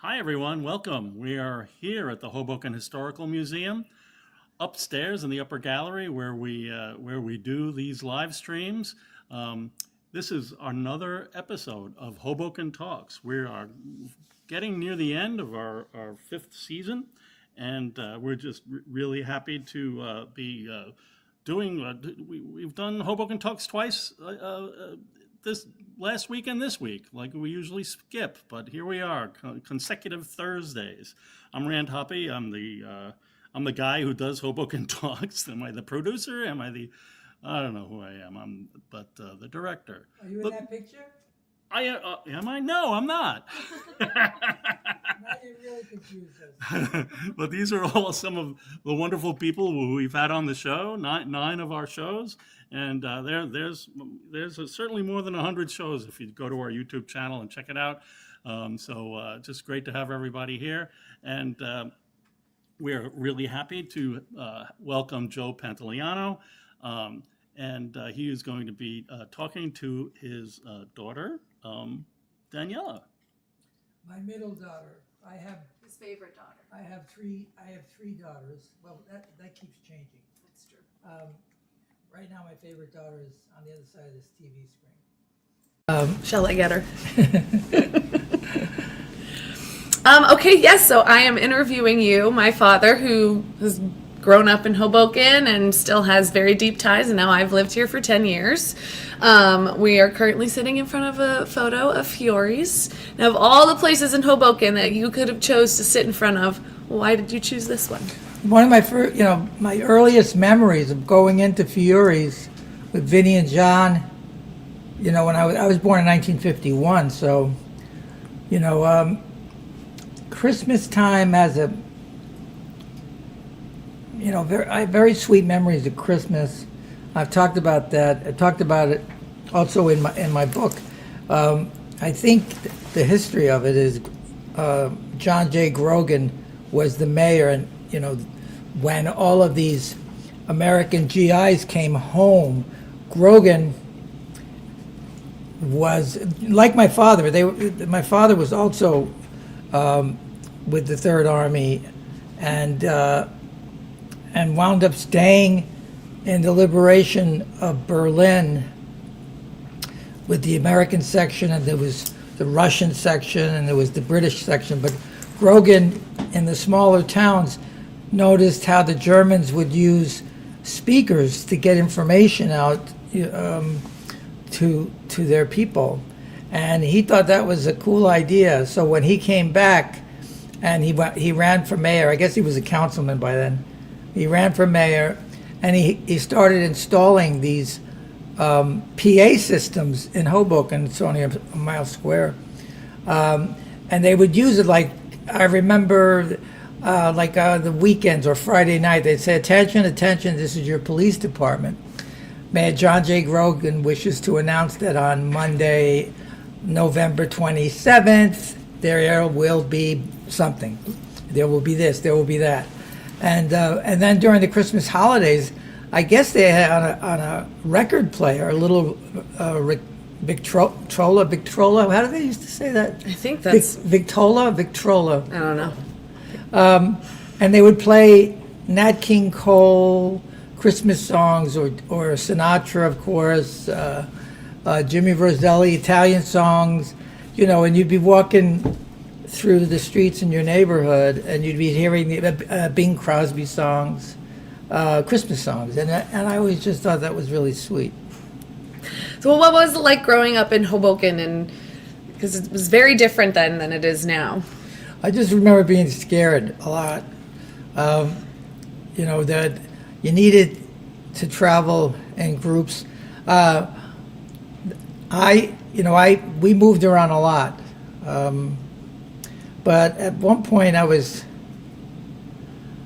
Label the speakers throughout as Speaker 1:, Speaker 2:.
Speaker 1: Hi everyone, welcome. We are here at the Hoboken Historical Museum, upstairs in the upper gallery where we do these live streams. This is another episode of Hoboken Talks. We are getting near the end of our fifth season, and we're just really happy to be doing. We've done Hoboken Talks twice. This last week and this week, like we usually skip, but here we are, consecutive Thursdays. I'm Rand Hoppy. I'm the guy who does Hoboken Talks. Am I the producer? Am I the? I don't know who I am. But the director.
Speaker 2: Are you in that picture?
Speaker 1: Am I? No, I'm not.
Speaker 2: Now you really confused us.
Speaker 1: But these are all some of the wonderful people who we've had on the show. Nine of our shows. And there's certainly more than 100 shows if you go to our YouTube channel and check it out. So just great to have everybody here. And we're really happy to welcome Joe Pantoliano. And he is going to be talking to his daughter, Daniela.
Speaker 2: My middle daughter. I have
Speaker 3: His favorite daughter.
Speaker 2: I have three daughters. Well, that keeps changing.
Speaker 3: That's true.
Speaker 2: Right now, my favorite daughter is on the other side of this TV screen.
Speaker 3: Shall I get her? Okay, yes, so I am interviewing you, my father, who has grown up in Hoboken and still has very deep ties, and now I've lived here for 10 years. We are currently sitting in front of a photo of Fiore's. Now, of all the places in Hoboken that you could have chose to sit in front of, why did you choose this one?
Speaker 2: One of my first, my earliest memories of going into Fiore's with Vinny and John. When I was born in 1951, so Christmas time has a I have very sweet memories of Christmas. I've talked about that. I talked about it also in my book. I think the history of it is John J. Grogan was the mayor, and when all of these American GIs came home, Grogan was like my father. My father was also with the Third Army, and wound up staying in the liberation of Berlin with the American section, and there was the Russian section, and there was the British section. But Grogan, in the smaller towns, noticed how the Germans would use speakers to get information out to their people. And he thought that was a cool idea. So when he came back and he ran for mayor, I guess he was a councilman by then, he ran for mayor, and he started installing these PA systems in Hoboken. It's only a mile square. And they would use it like, I remember, the weekends or Friday night, they'd say, attention, this is your police department. Mayor John J. Grogan wishes to announce that on Monday, November 27th, there will be something. There will be this, there will be that. And then during the Christmas holidays, I guess they had on a record player, a little Victrola. How do they used to say that?
Speaker 3: I think that's...
Speaker 2: Victrola.
Speaker 3: I don't know.
Speaker 2: And they would play Nat King Cole Christmas songs, or Sinatra, of course, Jimmy Roselli, Italian songs, and you'd be walking through the streets in your neighborhood, and you'd be hearing the Bing Crosby songs, Christmas songs, and I always just thought that was really sweet.
Speaker 3: So what was it like growing up in Hoboken? And because it was very different then than it is now.
Speaker 2: I just remember being scared a lot. That you needed to travel in groups. We moved around a lot. But at one point I was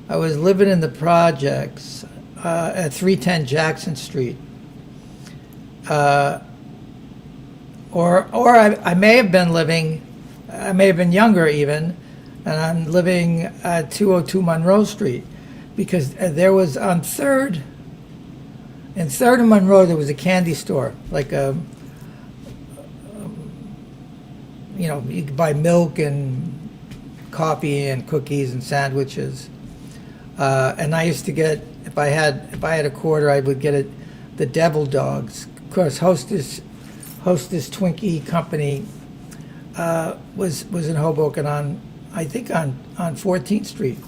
Speaker 2: living in the projects at 310 Jackson Street. Or I may have been younger even, and I'm living at 202 Monroe Street, because there was on 3rd and Monroe, there was a candy store, like you could buy milk and coffee and cookies and sandwiches. And I used to get, if I had a quarter, I would get it, the Devil Dogs. Of course, Hostess Twinkie Company was in Hoboken I think on 14th Street.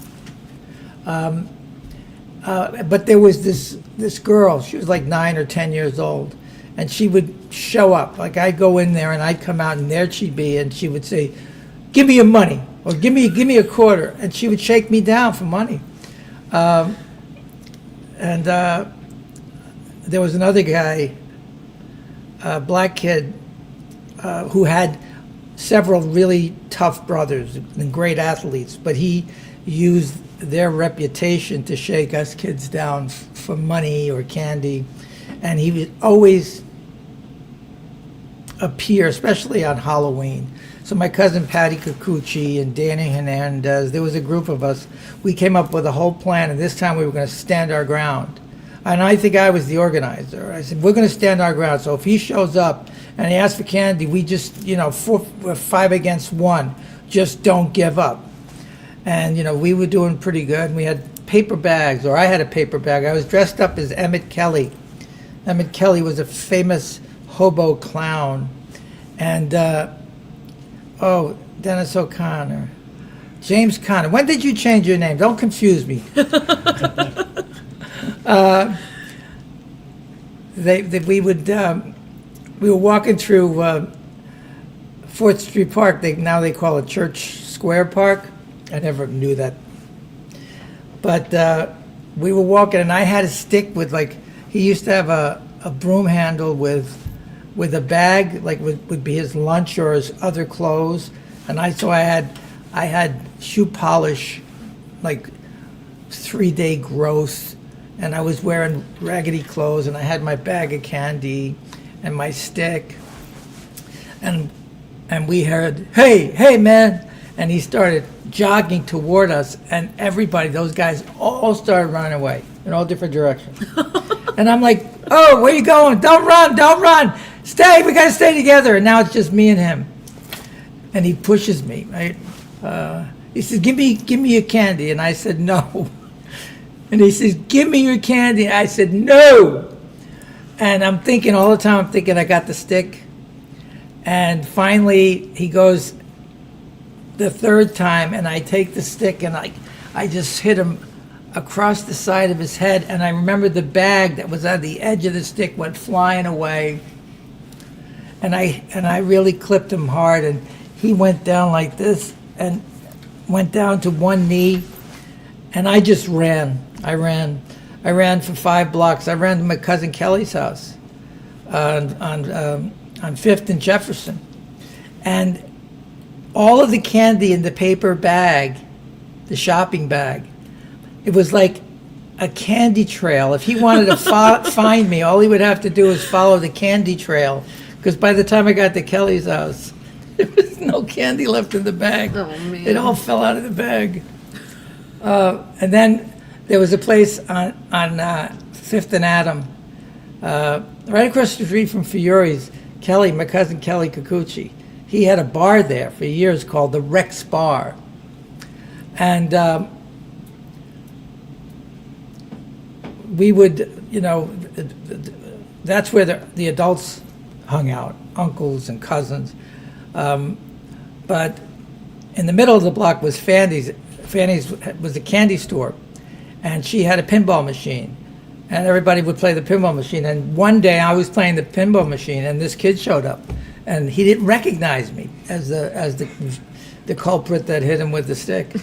Speaker 2: But there was this girl, she was like 9 or 10 years old, and she would show up. Like, I'd go in there and I'd come out and there she'd be, and she would say, "Give me your money," or give me a quarter, and she would shake me down for money. And there was another guy, a black kid, who had several really tough brothers and great athletes, but he used their reputation to shake us kids down for money or candy. And he would always appear, especially on Halloween. So my cousin Patty Kikuchi and Danny Hernandez, there was a group of us. We came up with a whole plan, and this time we were going to stand our ground. And I think I was the organizer. I said, we're going to stand our ground. So if he shows up and he asks for candy, we just, we're 5 against 1. Just don't give up. And, we were doing pretty good. We had paper bags, or I had a paper bag. I was dressed up as Emmett Kelly. Emmett Kelly was a famous hobo clown. And, Dennis O'Connor. James Conner. When did you change your name? Don't confuse me. We were walking through 4th Street Park. Now they call it Church Square Park. I never knew that. But we were walking, and I had a stick with, he used to have a broom handle with a bag, would be his lunch or his other clothes. And I had shoe polish, 3-day growth, and I was wearing raggedy clothes, and I had my bag of candy and my stick. And we heard, hey, man. And he started jogging toward us, and everybody, those guys, all started running away in all different directions. And I'm like, "Oh, where you going? Don't run. Stay, we got to stay together." And now it's just me and him. And he pushes me, right? He says, give me your candy. And I said, no. And he says, "Give me your candy." I said, no. And I'm thinking all the time, I got the stick. And finally, he goes the third time, and I take the stick, and I just hit him across the side of his head. And I remember the bag that was on the edge of the stick went flying away. And I really clipped him hard, and he went down like this and went down to one knee. And I just ran. I ran for 5 blocks. I ran to my cousin Kelly's house on 5th and Jefferson. And all of the candy in the paper bag, the shopping bag, it was like a candy trail. If he wanted to find me, all he would have to do is follow the candy trail. Because by the time I got to Kelly's house, there was no candy left in the bag.
Speaker 3: Oh, man.
Speaker 2: It all fell out of the bag. And then there was a place on 5th and Adam, right across the street from Fiore's. Kelly, my cousin Kelly Kikuchi, he had a bar there for years called the Rex Bar. And we would, that's where the adults hung out, uncles and cousins. But in the middle of the block was Fanny's. Fanny's was a candy store, and she had a pinball machine, and everybody would play the pinball machine. And one day I was playing the pinball machine, and this kid showed up, and he didn't recognize me as the culprit that hit him with the stick.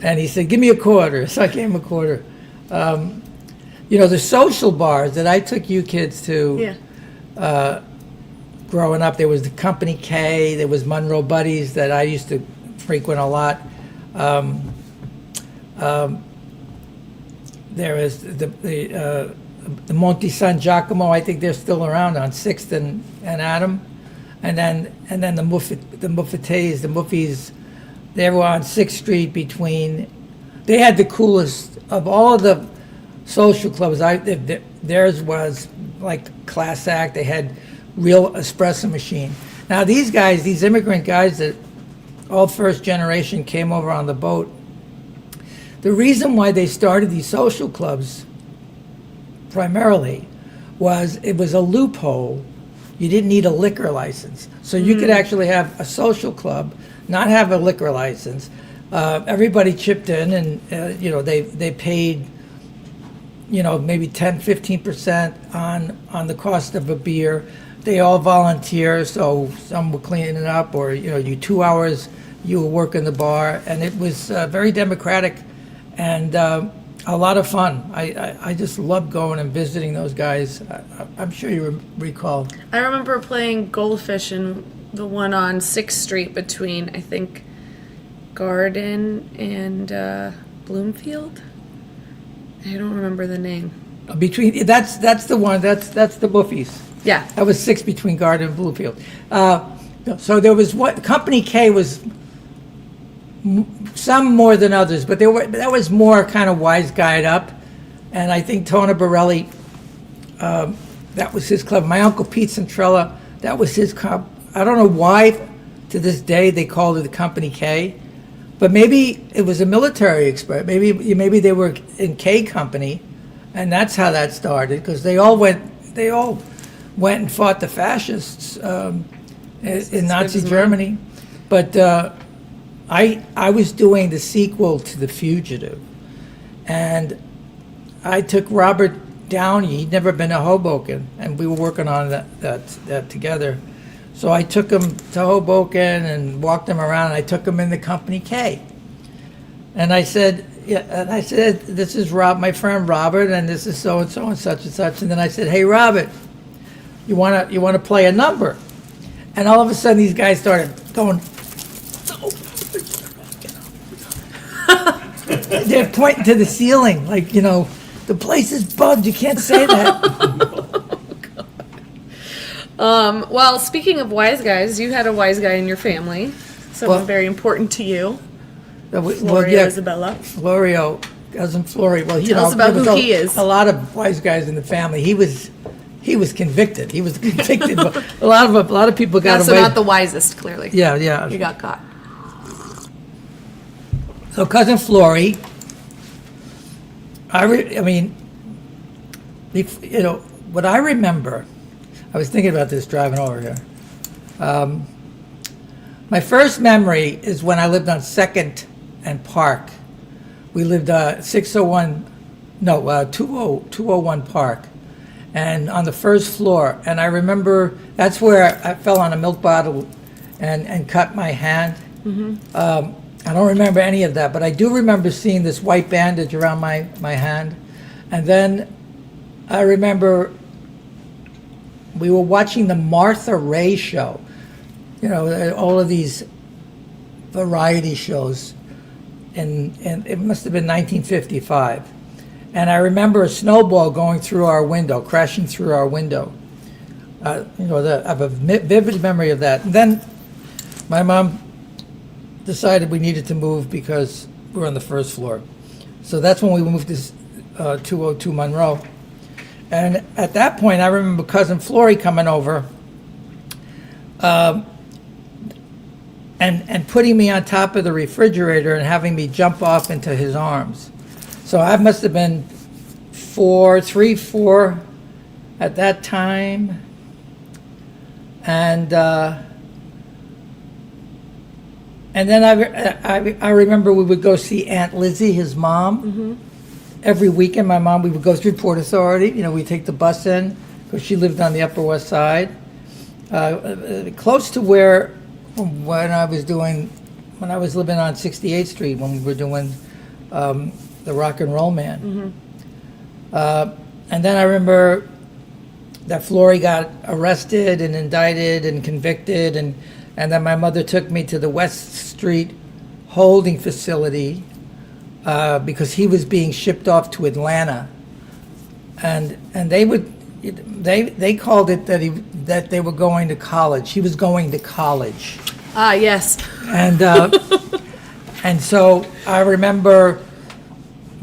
Speaker 2: And he said, "Give me a quarter." So I gave him a quarter. The social bars that I took you kids to.
Speaker 3: Yeah.
Speaker 2: Growing up, there was the Company K, there was Monroe Buddies that I used to frequent a lot. There is the Monte San Giacomo. I think they're still around on 6th and Adam, and then the Muffies. They were on 6th Street between. They had the coolest of all of the social clubs. Theirs was like class act. They had real espresso machine. Now these guys, these immigrant guys that all first generation came over on the boat. The reason why they started these social clubs primarily was it was a loophole. You didn't need a liquor license. So you could actually have a social club, not have a liquor license. Everybody chipped in and, they paid, maybe 10, 15% on the cost of a beer. They all volunteer, so some were cleaning it up, or, you 2 hours, you were working the bar. And it was very democratic and a lot of fun. I just loved going and visiting those guys. I'm sure you recall.
Speaker 3: I remember playing Goldfish in the one on 6th Street between, I think, Garden and Bloomfield. I don't remember the name.
Speaker 2: That's the one. That's the Buffies.
Speaker 3: Yeah.
Speaker 2: That was 6 between Garden and Bluefield. So there was Company K was some more than others, but that was more kind of wise guyed up, and I think Tony Borelli, that was his club. My uncle Pete Centrella, that was his club. I don't know why, to this day, they called it the Company K, but maybe it was a military express. Maybe they were in K Company, and that's how that started. Because they all went and fought the fascists in Nazi Germany, but. I was doing the sequel to The Fugitive, and I took Robert Downey. He'd never been to Hoboken, and we were working on that together. So I took him to Hoboken and walked him around, and I took him in the Company K. And I said, this is my friend Robert, and this is so and so and such and such. And then I said, hey Robert, you wanna play a number? And all of a sudden these guys started going. They're pointing to the ceiling, like, the place is bugged. You can't say that.
Speaker 3: Well, speaking of wise guys, you had a wise guy in your family. Someone very important to you. Isabella.
Speaker 2: Florio, cousin Florio. Well,
Speaker 3: Tell us about who he is.
Speaker 2: A lot of wise guys in the family. He was convicted. He was convicted. But a lot of people got away.
Speaker 3: So not the wisest, clearly.
Speaker 2: Yeah.
Speaker 3: You got caught.
Speaker 2: So cousin Flory, what I remember, I was thinking about this driving over here. My first memory is when I lived on 2nd and Park. We lived 201 Park, and on the first floor. And I remember that's where I fell on a milk bottle and cut my hand. I don't remember any of that, but I do remember seeing this white bandage around my hand. And then I remember we were watching the Martha Ray show, all of these variety shows, and it must have been 1955. And I remember a snowball going through our window, crashing through our window. I have a vivid memory of that. And then my mom decided we needed to move because we were on the first floor. So that's when we moved to 202 Monroe. And at that point, I remember cousin Flory coming over and putting me on top of the refrigerator and having me jump off into his arms. So I must have been 4 at that time. And then I remember we would go see Aunt Lizzie, his mom. Every weekend, we would go through Port Authority. We'd take the bus in, because she lived on the Upper West Side. Close to when I was living on 68th Street, when we were doing the Rock and Roll Man. And then I remember that Flory got arrested and indicted and convicted, and then my mother took me to the West Street holding facility because he was being shipped off to Atlanta, and they called it that they were going to college. He was going to college.
Speaker 3: Ah, yes.
Speaker 2: And so I remember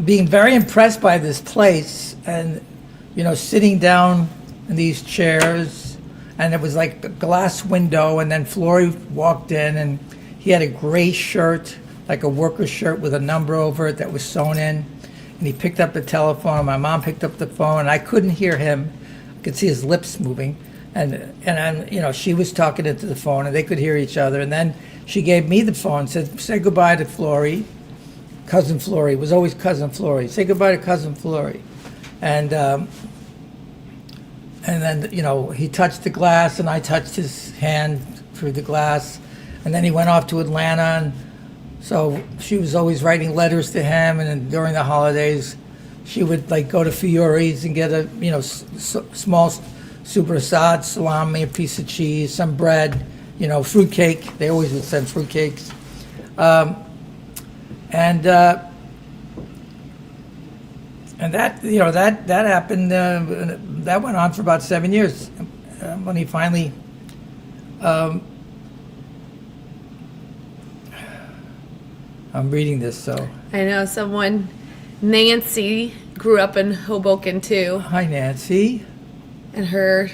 Speaker 2: being very impressed by this place, and sitting down in these chairs, and it was like a glass window, and then Flory walked in, and He had a gray shirt, like a worker shirt with a number over it that was sewn in. And he picked up the telephone. My mom picked up the phone, and I couldn't hear him. I could see his lips moving. And she was talking into the phone, and they could hear each other. And then she gave me the phone and said, say goodbye to Flory. Cousin Flory. It was always Cousin Flory. Say goodbye to Cousin Flory. And then, he touched the glass, and I touched his hand through the glass. And then he went off to Atlanta, and so she was always writing letters to him. And then during the holidays, she would go to Fiore's and get a small super salad, salami, a piece of cheese, some bread, fruitcake. They always would send fruitcakes. And that that happened. That went on for about 7 years. When he finally, I'm reading this, so.
Speaker 3: I know someone, Nancy, grew up in Hoboken too,
Speaker 2: Hi, Nancy.
Speaker 3: and her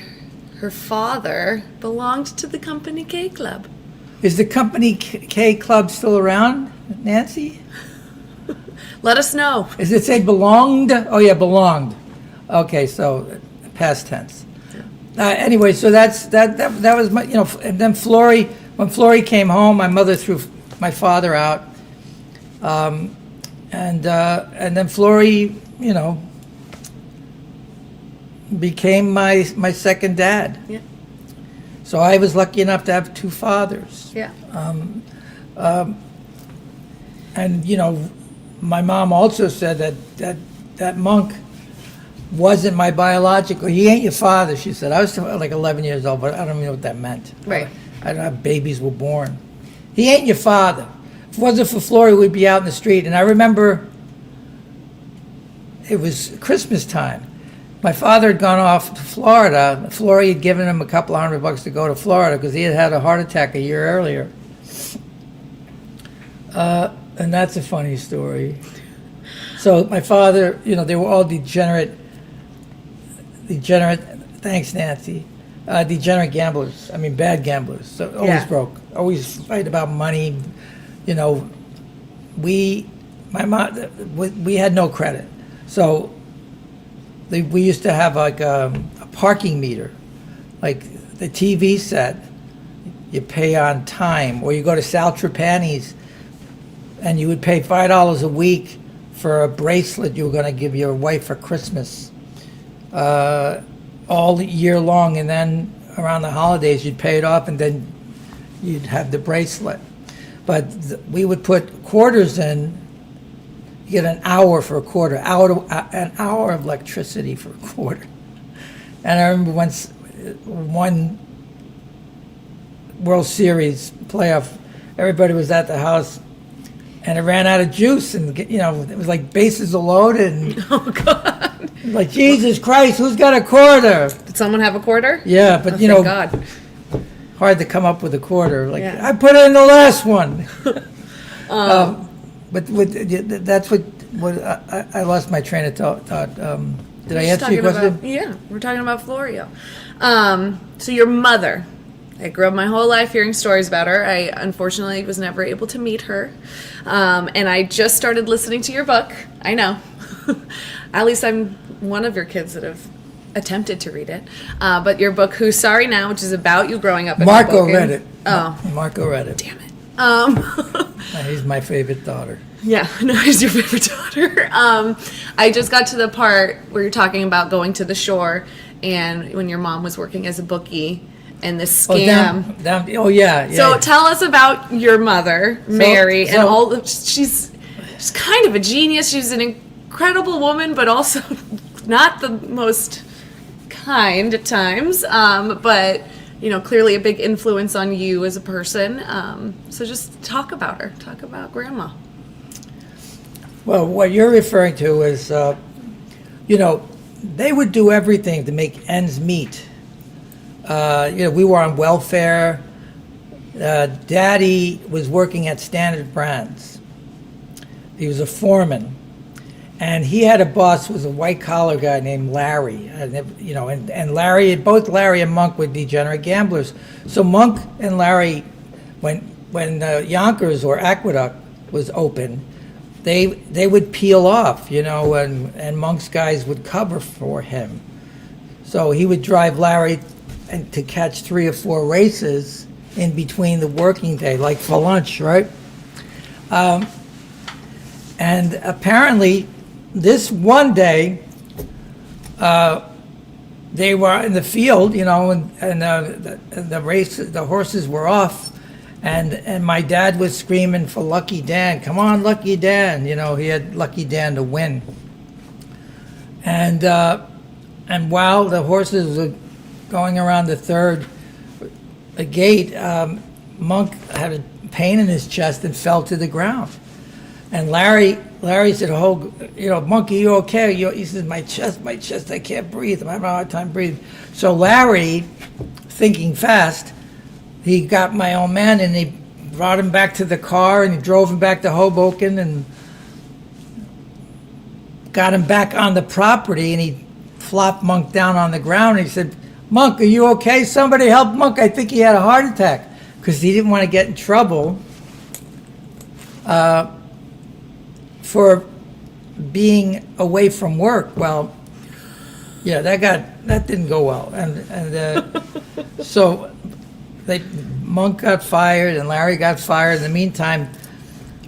Speaker 3: father belonged to the Company K Club.
Speaker 2: Is the Company K Club still around, Nancy?
Speaker 3: Let us know.
Speaker 2: Does it say belonged? Oh, yeah, belonged. Okay, so past tense. Anyway, so that was my, and then when Flory came home, my mother threw my father out. And then Flory, became my second dad.
Speaker 3: Yeah.
Speaker 2: So I was lucky enough to have two fathers.
Speaker 3: Yeah.
Speaker 2: And my mom also said that Monk wasn't my biological. He ain't your father, she said. I was like 11 years old, but I don't even know what that meant.
Speaker 3: Right.
Speaker 2: I don't know how babies were born. He ain't your father. If it wasn't for Flory, we'd be out in the street. And I remember it was Christmas time. My father had gone off to Florida. Flory had given him a couple of $100 to go to Florida because he had had a heart attack a year earlier. And that's a funny story. So my father, they were all degenerate, thanks Nancy, degenerate gamblers. I mean, bad gamblers. So always broke, always fight about money. We had no credit. So we used to have like a parking meter, like the TV set, you pay on time, or you go to Sal Trapani's and you would pay $5 a week for a bracelet you were going to give your wife for Christmas all year long, and then around the holidays you'd pay it off and then you'd have the bracelet. But we would put quarters in, you get an hour for a quarter, an hour of electricity for a quarter. And I remember once one World Series playoff, everybody was at the house and it ran out of juice, and it was like bases are loaded, and
Speaker 3: Oh God.
Speaker 2: like, Jesus Christ, who's got a quarter?
Speaker 3: Did someone have a quarter?
Speaker 2: Yeah, but
Speaker 3: Oh, thank God.
Speaker 2: hard to come up with a quarter. Like,
Speaker 3: Yeah.
Speaker 2: I put in the last one. But that's what I lost my train of thought. Did I answer your question?
Speaker 3: Yeah, we're talking about Florio. So your mother, I grew up my whole life hearing stories about her. I unfortunately was never able to meet her. And I just started listening to your book. I know. At least I'm one of your kids that have attempted to read it. But your book, Who's Sorry Now, which is about you growing up in
Speaker 2: Marco
Speaker 3: Hoboken.
Speaker 2: read it.
Speaker 3: Oh.
Speaker 2: Marco read it.
Speaker 3: Damn it.
Speaker 2: He's my favorite daughter.
Speaker 3: Yeah, no, he's your favorite daughter. I just got to the part where you're talking about going to the shore and when your mom was working as a bookie and this scam.
Speaker 2: Yeah.
Speaker 3: So tell us about your mother, Mary, and all the, she's kind of a genius. She's an incredible woman, but also not the most kind at times. But clearly a big influence on you as a person. So just talk about her. Talk about Grandma.
Speaker 2: Well, what you're referring to is, they would do everything to make ends meet. We were on welfare. Daddy was working at Standard Brands. He was a foreman. And he had a boss who was a white-collar guy named Larry. And Larry, both Larry and Monk were degenerate gamblers. So Monk and Larry went Yonkers or Aqueduct was open, they would peel off, and Monk's guys would cover for him. So he would drive Larry to catch 3 or 4 races in between the working day, like for lunch, right? And apparently, this one day, they were in the field, and the race, the horses were off, and my dad was screaming for Lucky Dan. Come on, Lucky Dan! He had Lucky Dan to win. And while the horses were going around the third gate, Monk had a pain in his chest and fell to the ground. And Larry said, "Oh, Monk, are you okay?" He says, my chest, I can't breathe. I'm having a hard time breathing. So Larry, thinking fast, he got my old man and he brought him back to the car and he drove him back to Hoboken and got him back on the property, and he flopped Monk down on the ground and he said, "Monk, are you okay? Somebody help Monk. I think he had a heart attack," because he didn't want to get in trouble for being away from work. Well, yeah, that didn't go well, and so Monk got fired and Larry got fired. In the meantime,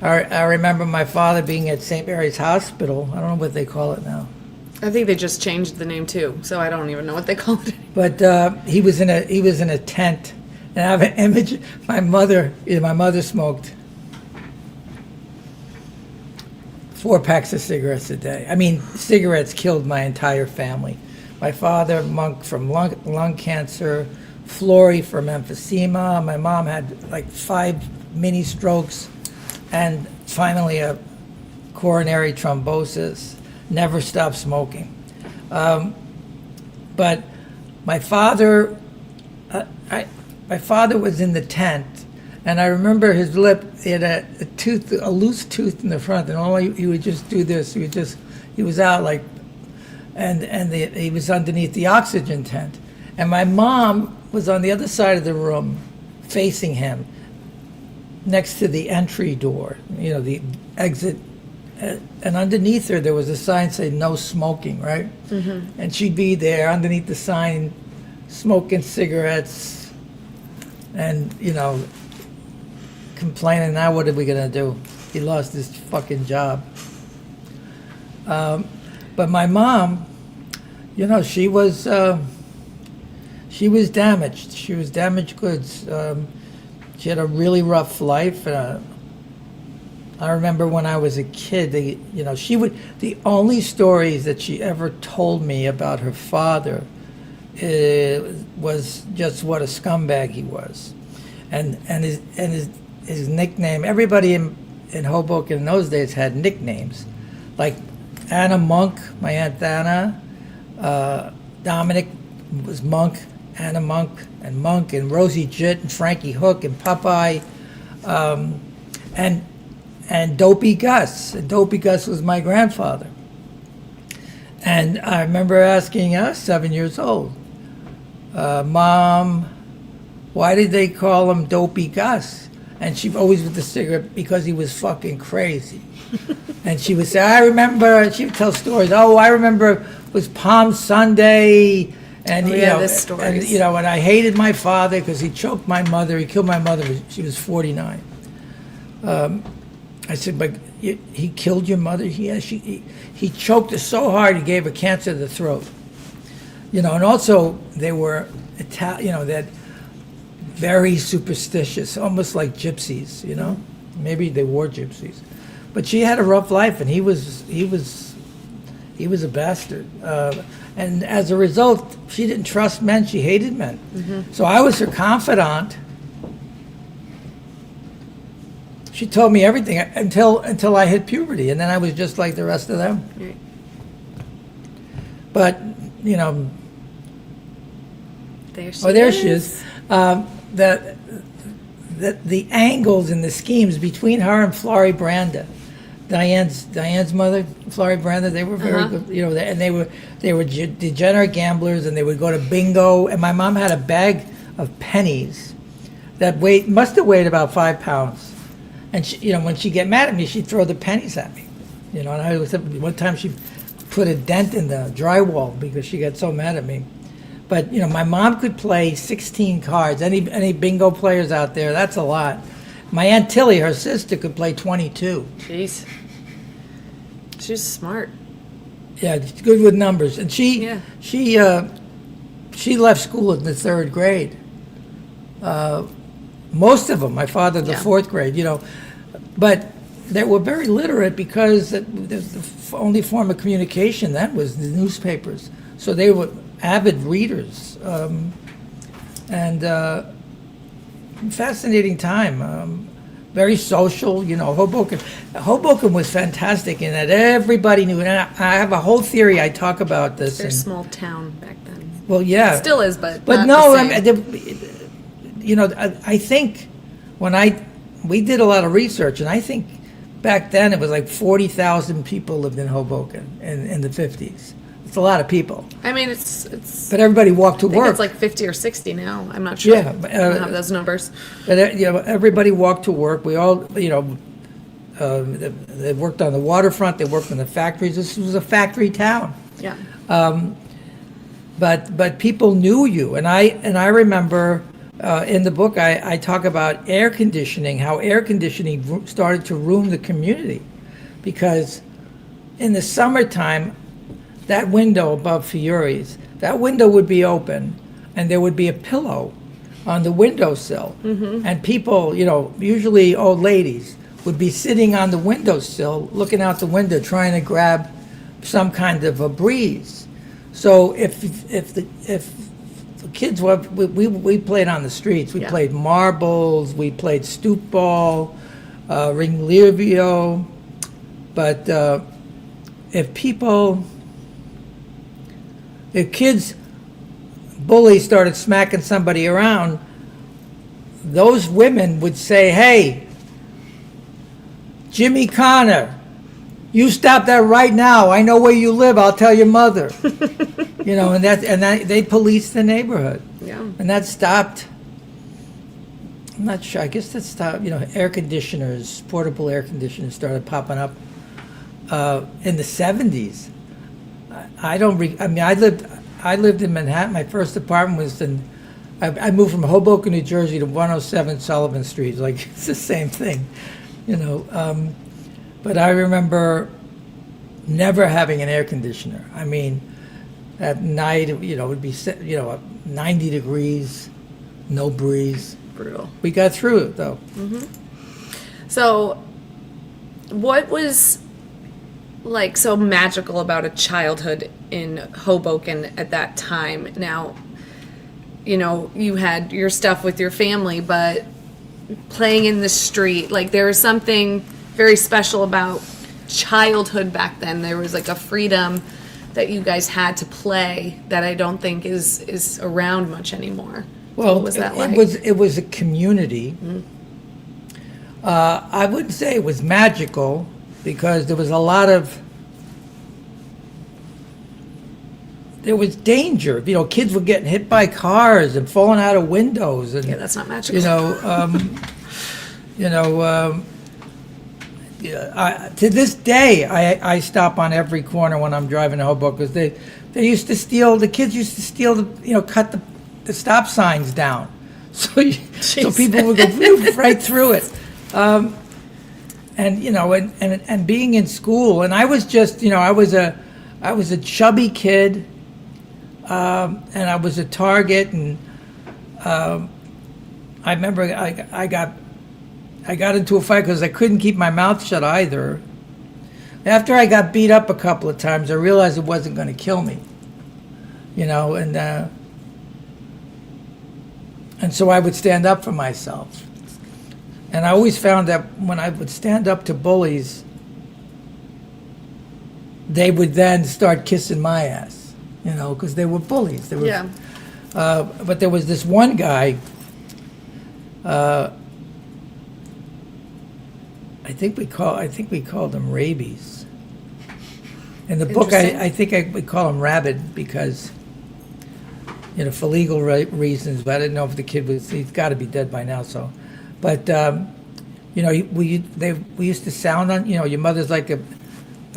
Speaker 2: I remember my father being at St. Mary's Hospital. I don't know what they call it now,
Speaker 3: I think they just changed the name too, so I don't even know what they call it.
Speaker 2: but he was in a tent, and I have an image. My mother smoked 4 packs of cigarettes a day. I mean, cigarettes killed my entire family. My father, Monk, from lung cancer, Flory from emphysema. My mom had like 5 mini strokes, and finally a coronary thrombosis. Never stopped smoking. But my father was in the tent, and I remember his lip. He had a loose tooth in the front, and all he would just do this. He was out like, he was underneath the oxygen tent, and my mom was on the other side of the room, facing him, next to the entry door. The exit. And underneath her, there was a sign saying "No smoking," right? Mm-hmm. And she'd be there underneath the sign, smoking cigarettes, and complaining. Now what are we gonna do? He lost his fucking job. But my mom, she was damaged. She was damaged goods. She had a really rough life. I remember when I was a kid, the only stories that she ever told me about her father was just what a scumbag he was. And his nickname, everybody in Hoboken in those days had nicknames. Like Anna Monk, my Aunt Anna, Dominic was Monk, Anna Monk, and Rosie Jitt, and Frankie Hook, and Popeye, and Dopey Gus. And Dopey Gus was my grandfather. And I remember asking us, 7 years old, Mom, why did they call him Dopey Gus? And she always with the cigarette, because he was fucking crazy. And she would say, I remember, she would tell stories. Oh, I remember it was Palm Sunday. And,
Speaker 3: this stories.
Speaker 2: And I hated my father because he choked my mother. He killed my mother. She was 49. I said, but he killed your mother? Yes, he choked her so hard he gave her cancer of the throat. And also they were that very superstitious, almost like gypsies. Maybe they were gypsies, but she had a rough life, and he was a bastard. And as a result, she didn't trust men. She hated men. Mm-hmm. So I was her confidant. She told me everything until I hit puberty, and then I was just like the rest of them. Right. But there she is. The angles and the schemes between her and Flory Branda, Diane's mother, Flory Branda, they were very good. And they were degenerate gamblers, and they would go to bingo. And my mom had a bag of pennies that must have weighed about 5 pounds. And she, you know, when she'd get mad at me, she'd throw the pennies at me. You know, and I was, one time she put a dent in the drywall because she got so mad at me. But, you know, my mom could play 16 cards. Any bingo players out there, that's a lot. My Aunt Tilly, her sister, could play 22.
Speaker 3: Jeez. She's smart.
Speaker 2: Yeah, she's good with numbers. And she left school in the 3rd grade. Most of them, my father, the 4th grade, you know. But they were very literate because the only form of communication then was the newspapers. So they were avid readers. Fascinating time. Very social, you know. Hoboken was fantastic in that everybody knew. And I have a whole theory. I talk about this.
Speaker 3: Very small town back then.
Speaker 2: Well, yeah.
Speaker 3: It still is, but
Speaker 2: But
Speaker 3: not
Speaker 2: no,
Speaker 3: the
Speaker 2: I
Speaker 3: same.
Speaker 2: mean, you know, I think we did a lot of research, and I think back then it was like 40,000 people lived in Hoboken in the 50s. It's a lot of people.
Speaker 3: I mean, it's
Speaker 2: But everybody walked to
Speaker 3: I think
Speaker 2: work.
Speaker 3: it's like 50 or 60 now. I'm not sure.
Speaker 2: Yeah,
Speaker 3: I don't have those numbers.
Speaker 2: But you know, everybody walked to work. We all, you know, they worked on the waterfront. They worked in the factories. This was a factory town.
Speaker 3: Yeah.
Speaker 2: But people knew you, and I remember in the book I talk about air conditioning, how air conditioning started to ruin the community, because in the summertime, that window above Fiore's, that window would be open, and there would be a pillow on the windowsill, and people, you know, usually old ladies, would be sitting on the windowsill, looking out the window, trying to grab some kind of a breeze. So if the kids were, we played on the streets. We played marbles, we played stoop ball, ringlevio. But if kids, bullies started smacking somebody around, those women would say, "Hey, Jimmy Connor, you stop that right now. I know where you live. I'll tell your mother." You know, and they policed the neighborhood.
Speaker 3: Yeah.
Speaker 2: And that stopped. I'm not sure. I guess that stopped. You know, air conditioners, portable air conditioners, started popping up in the 70s. I mean, I lived in Manhattan. My first apartment was I moved from Hoboken, New Jersey to 107 Sullivan Street. Like, it's the same thing, you know. But I remember never having an air conditioner. I mean, at night, you know, it would be, you know, 90 degrees, no breeze.
Speaker 3: Brutal.
Speaker 2: We got through it, though.
Speaker 3: So, what was like so magical about a childhood in Hoboken at that time? Now, you know, you had your stuff with your family, but playing in the street, like there was something very special about childhood back then. There was like a freedom that you guys had to play that I don't think is around much anymore.
Speaker 2: Well,
Speaker 3: what was that like?
Speaker 2: It was a community. I wouldn't say it was magical because there was there was danger. You know, kids were getting hit by cars and falling out of windows, and
Speaker 3: Yeah, that's not magical.
Speaker 2: you know, to this day, I stop on every corner when I'm driving to Hoboken because the kids used to steal cut the stop signs down, so people would go right through it. And you know, and being in school, and I was just, you know, I was a chubby kid, and I was a target, and I remember I got into a fight because I couldn't keep my mouth shut either. After I got beat up a couple of times, I realized it wasn't going to kill me, you know, and so I would stand up for myself. And I always found that when I would stand up to bullies, they would then start kissing my ass, you know, because they were bullies. But there was this one guy, I think we called him Rabies. In the book, I think we call him Rabid because, for legal reasons. But I didn't know if the kid he's got to be dead by now. So, but we used to sound on. Your mother's like a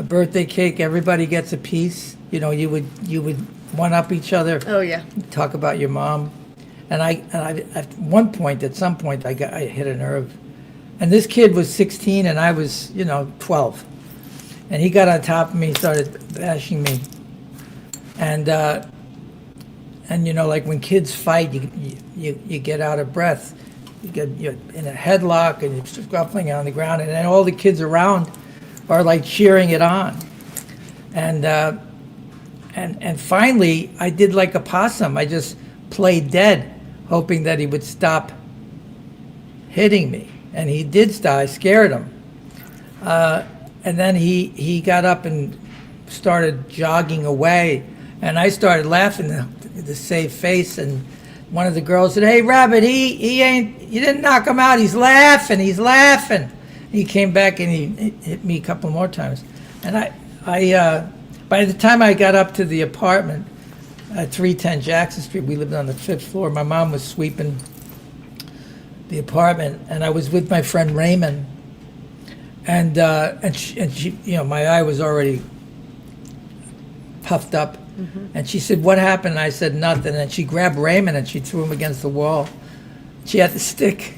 Speaker 2: birthday cake. Everybody gets a piece. You would one up each other.
Speaker 3: Oh yeah.
Speaker 2: Talk about your mom, and I at some point I hit a nerve, and this kid was 16 and I was 12, and he got on top of me, started bashing me, and like when kids fight, you get out of breath, you're in a headlock and you're scuffling on the ground, and then all the kids around are like cheering it on, and finally I did like a possum. I just played dead, hoping that he would stop hitting me, and he did stop. I scared him, and then he got up and started jogging away, and I started laughing to save face, and one of the girls said, "Hey, Rabbit, you didn't knock him out. He's laughing. He came back and he hit me a couple more times, and I by the time I got up to the apartment at 310 Jackson Street, we lived on the 5th floor. My mom was sweeping the apartment, and I was with my friend Raymond, and she my eye was already puffed up, and she said, "What happened?" And I said, "Nothing." And she grabbed Raymond and she threw him against the wall. She had the stick,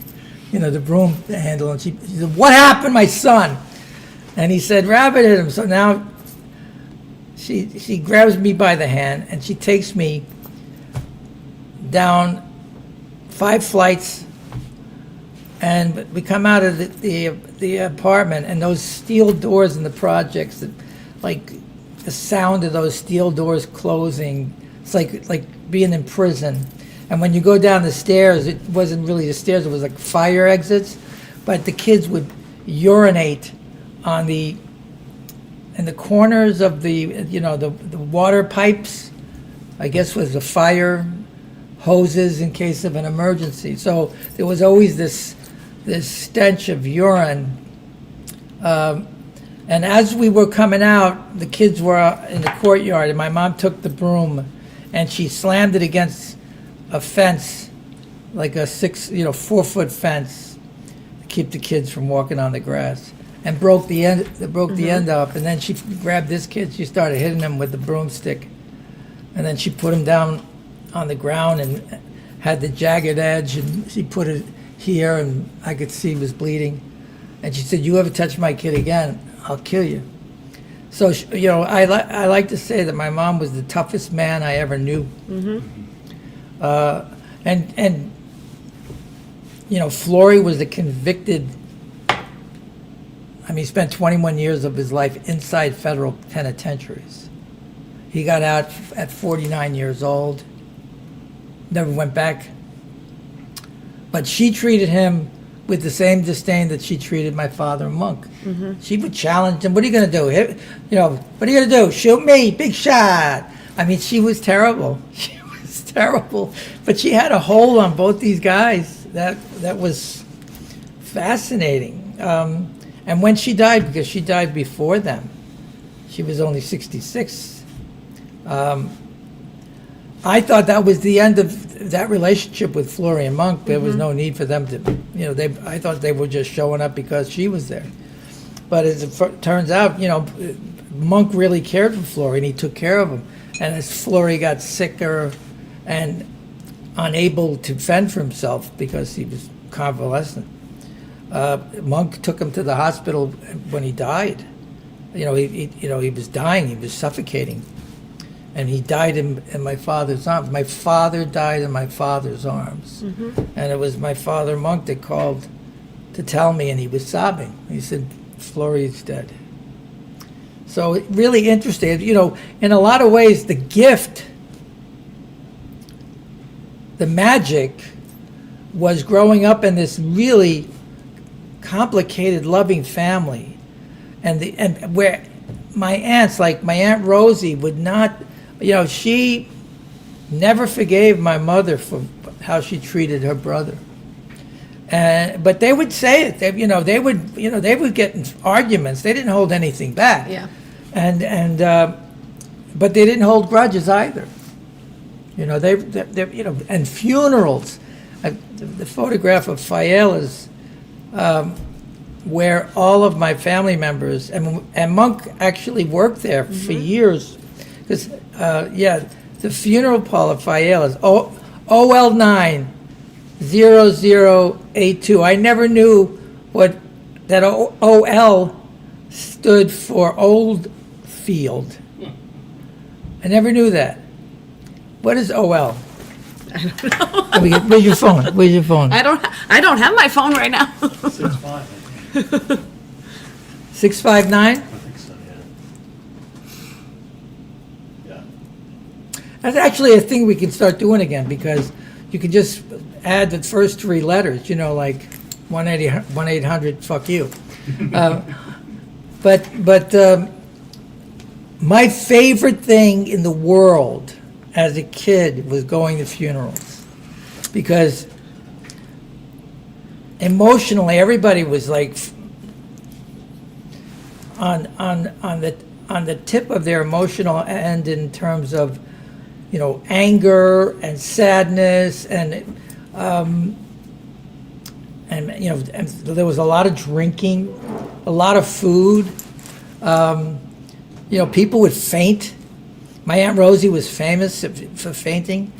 Speaker 2: the broom handle, and she said, "What happened, my son?" And he said, "Rabbit hit him." So now she grabs me by the hand and she takes me down 5 flights, and we come out of the apartment, and those steel doors in the projects, that, like the sound of those steel doors closing, it's like being in prison. And when you go down the stairs, it wasn't really the stairs, it was like fire exits, but the kids would urinate in the corners of the water pipes, I guess was the fire hoses in case of an emergency. So there was always this stench of urine. And as we were coming out, the kids were in the courtyard, and my mom took the broom and she slammed it against a fence, like a 4-foot fence, to keep the kids from walking on the grass, and broke the end up. And then she grabbed this kid, she started hitting him with the broomstick, and then she put him down on the ground and had the jagged edge, and she put it here, and I could see he was bleeding. And she said, "You ever touch my kid again, I'll kill you." So I like to say that my mom was the toughest man I ever knew. And Flory was a convicted. He spent 21 years of his life inside federal penitentiaries. He got out at 49 years old, never went back. But she treated him with the same disdain that she treated my father, Monk. She would challenge him. "What are you going to do? What are you going to do? Shoot me? Big shot." She was terrible. She was terrible. But she had a hold on both these guys that was fascinating. And when she died, because she died before them, she was only 66. I thought that was the end of that relationship with Flory and Monk. There was no need for them to, I thought they were just showing up because she was there. But as it turns out, Monk really cared for Flory, and he took care of him. And as Flory got sicker and unable to fend for himself because he was convalescent, Monk took him to the hospital when he died. He was dying, he was suffocating. And he died in my father's arms. My father died in my father's arms. And it was my father, Monk, that called to tell me, and he was sobbing. He said, "Flory's dead." So really interesting. In a lot of ways, the gift, the magic, was growing up in this really complicated, loving family. And where my aunts, like my Aunt Rosie, would not, she never forgave my mother for how she treated her brother. But they would say it. They would get in arguments. They didn't hold anything back.
Speaker 3: Yeah.
Speaker 2: But they didn't hold grudges either. You know, they you know, and funerals. The photograph of Fayelas, where all of my family members, and Monk actually worked there for years, because, the funeral pall of Fayelas, OL9 0082. I never knew what that OL stood for, Old Field. I never knew that. What is OL?
Speaker 3: I don't know.
Speaker 2: Where's your phone? Where's your phone?
Speaker 3: I don't have my phone right now.
Speaker 1: 6'5", I think.
Speaker 2: 659?
Speaker 1: I think so, yeah. Yeah.
Speaker 2: That's actually a thing we can start doing again, because you can just add the first three letters, you know, like 1-800 fuck you. But my favorite thing in the world as a kid was going to funerals, because emotionally everybody was like on the tip of their emotional end, in terms of, you know, anger and sadness, and you know, and there was a lot of drinking, a lot of food. You know, people would faint. My Aunt Rosie was famous for fainting.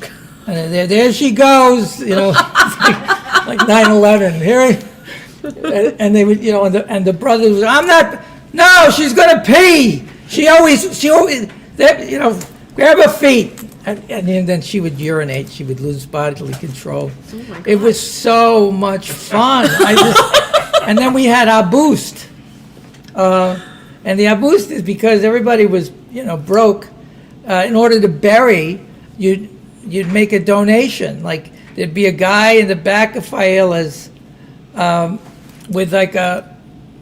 Speaker 2: And there she goes, you know, like 9/11. Here, and they would, you know, and the brothers, no, she's gonna pee. She always, you know, grab her feet. And then she would urinate. She would lose bodily control.
Speaker 3: Oh my God.
Speaker 2: It was so much fun. And then we had our boost. And the boost is because everybody was, you know, broke. In order to bury, you'd make a donation. Like, there'd be a guy in the back of Fayelas with like a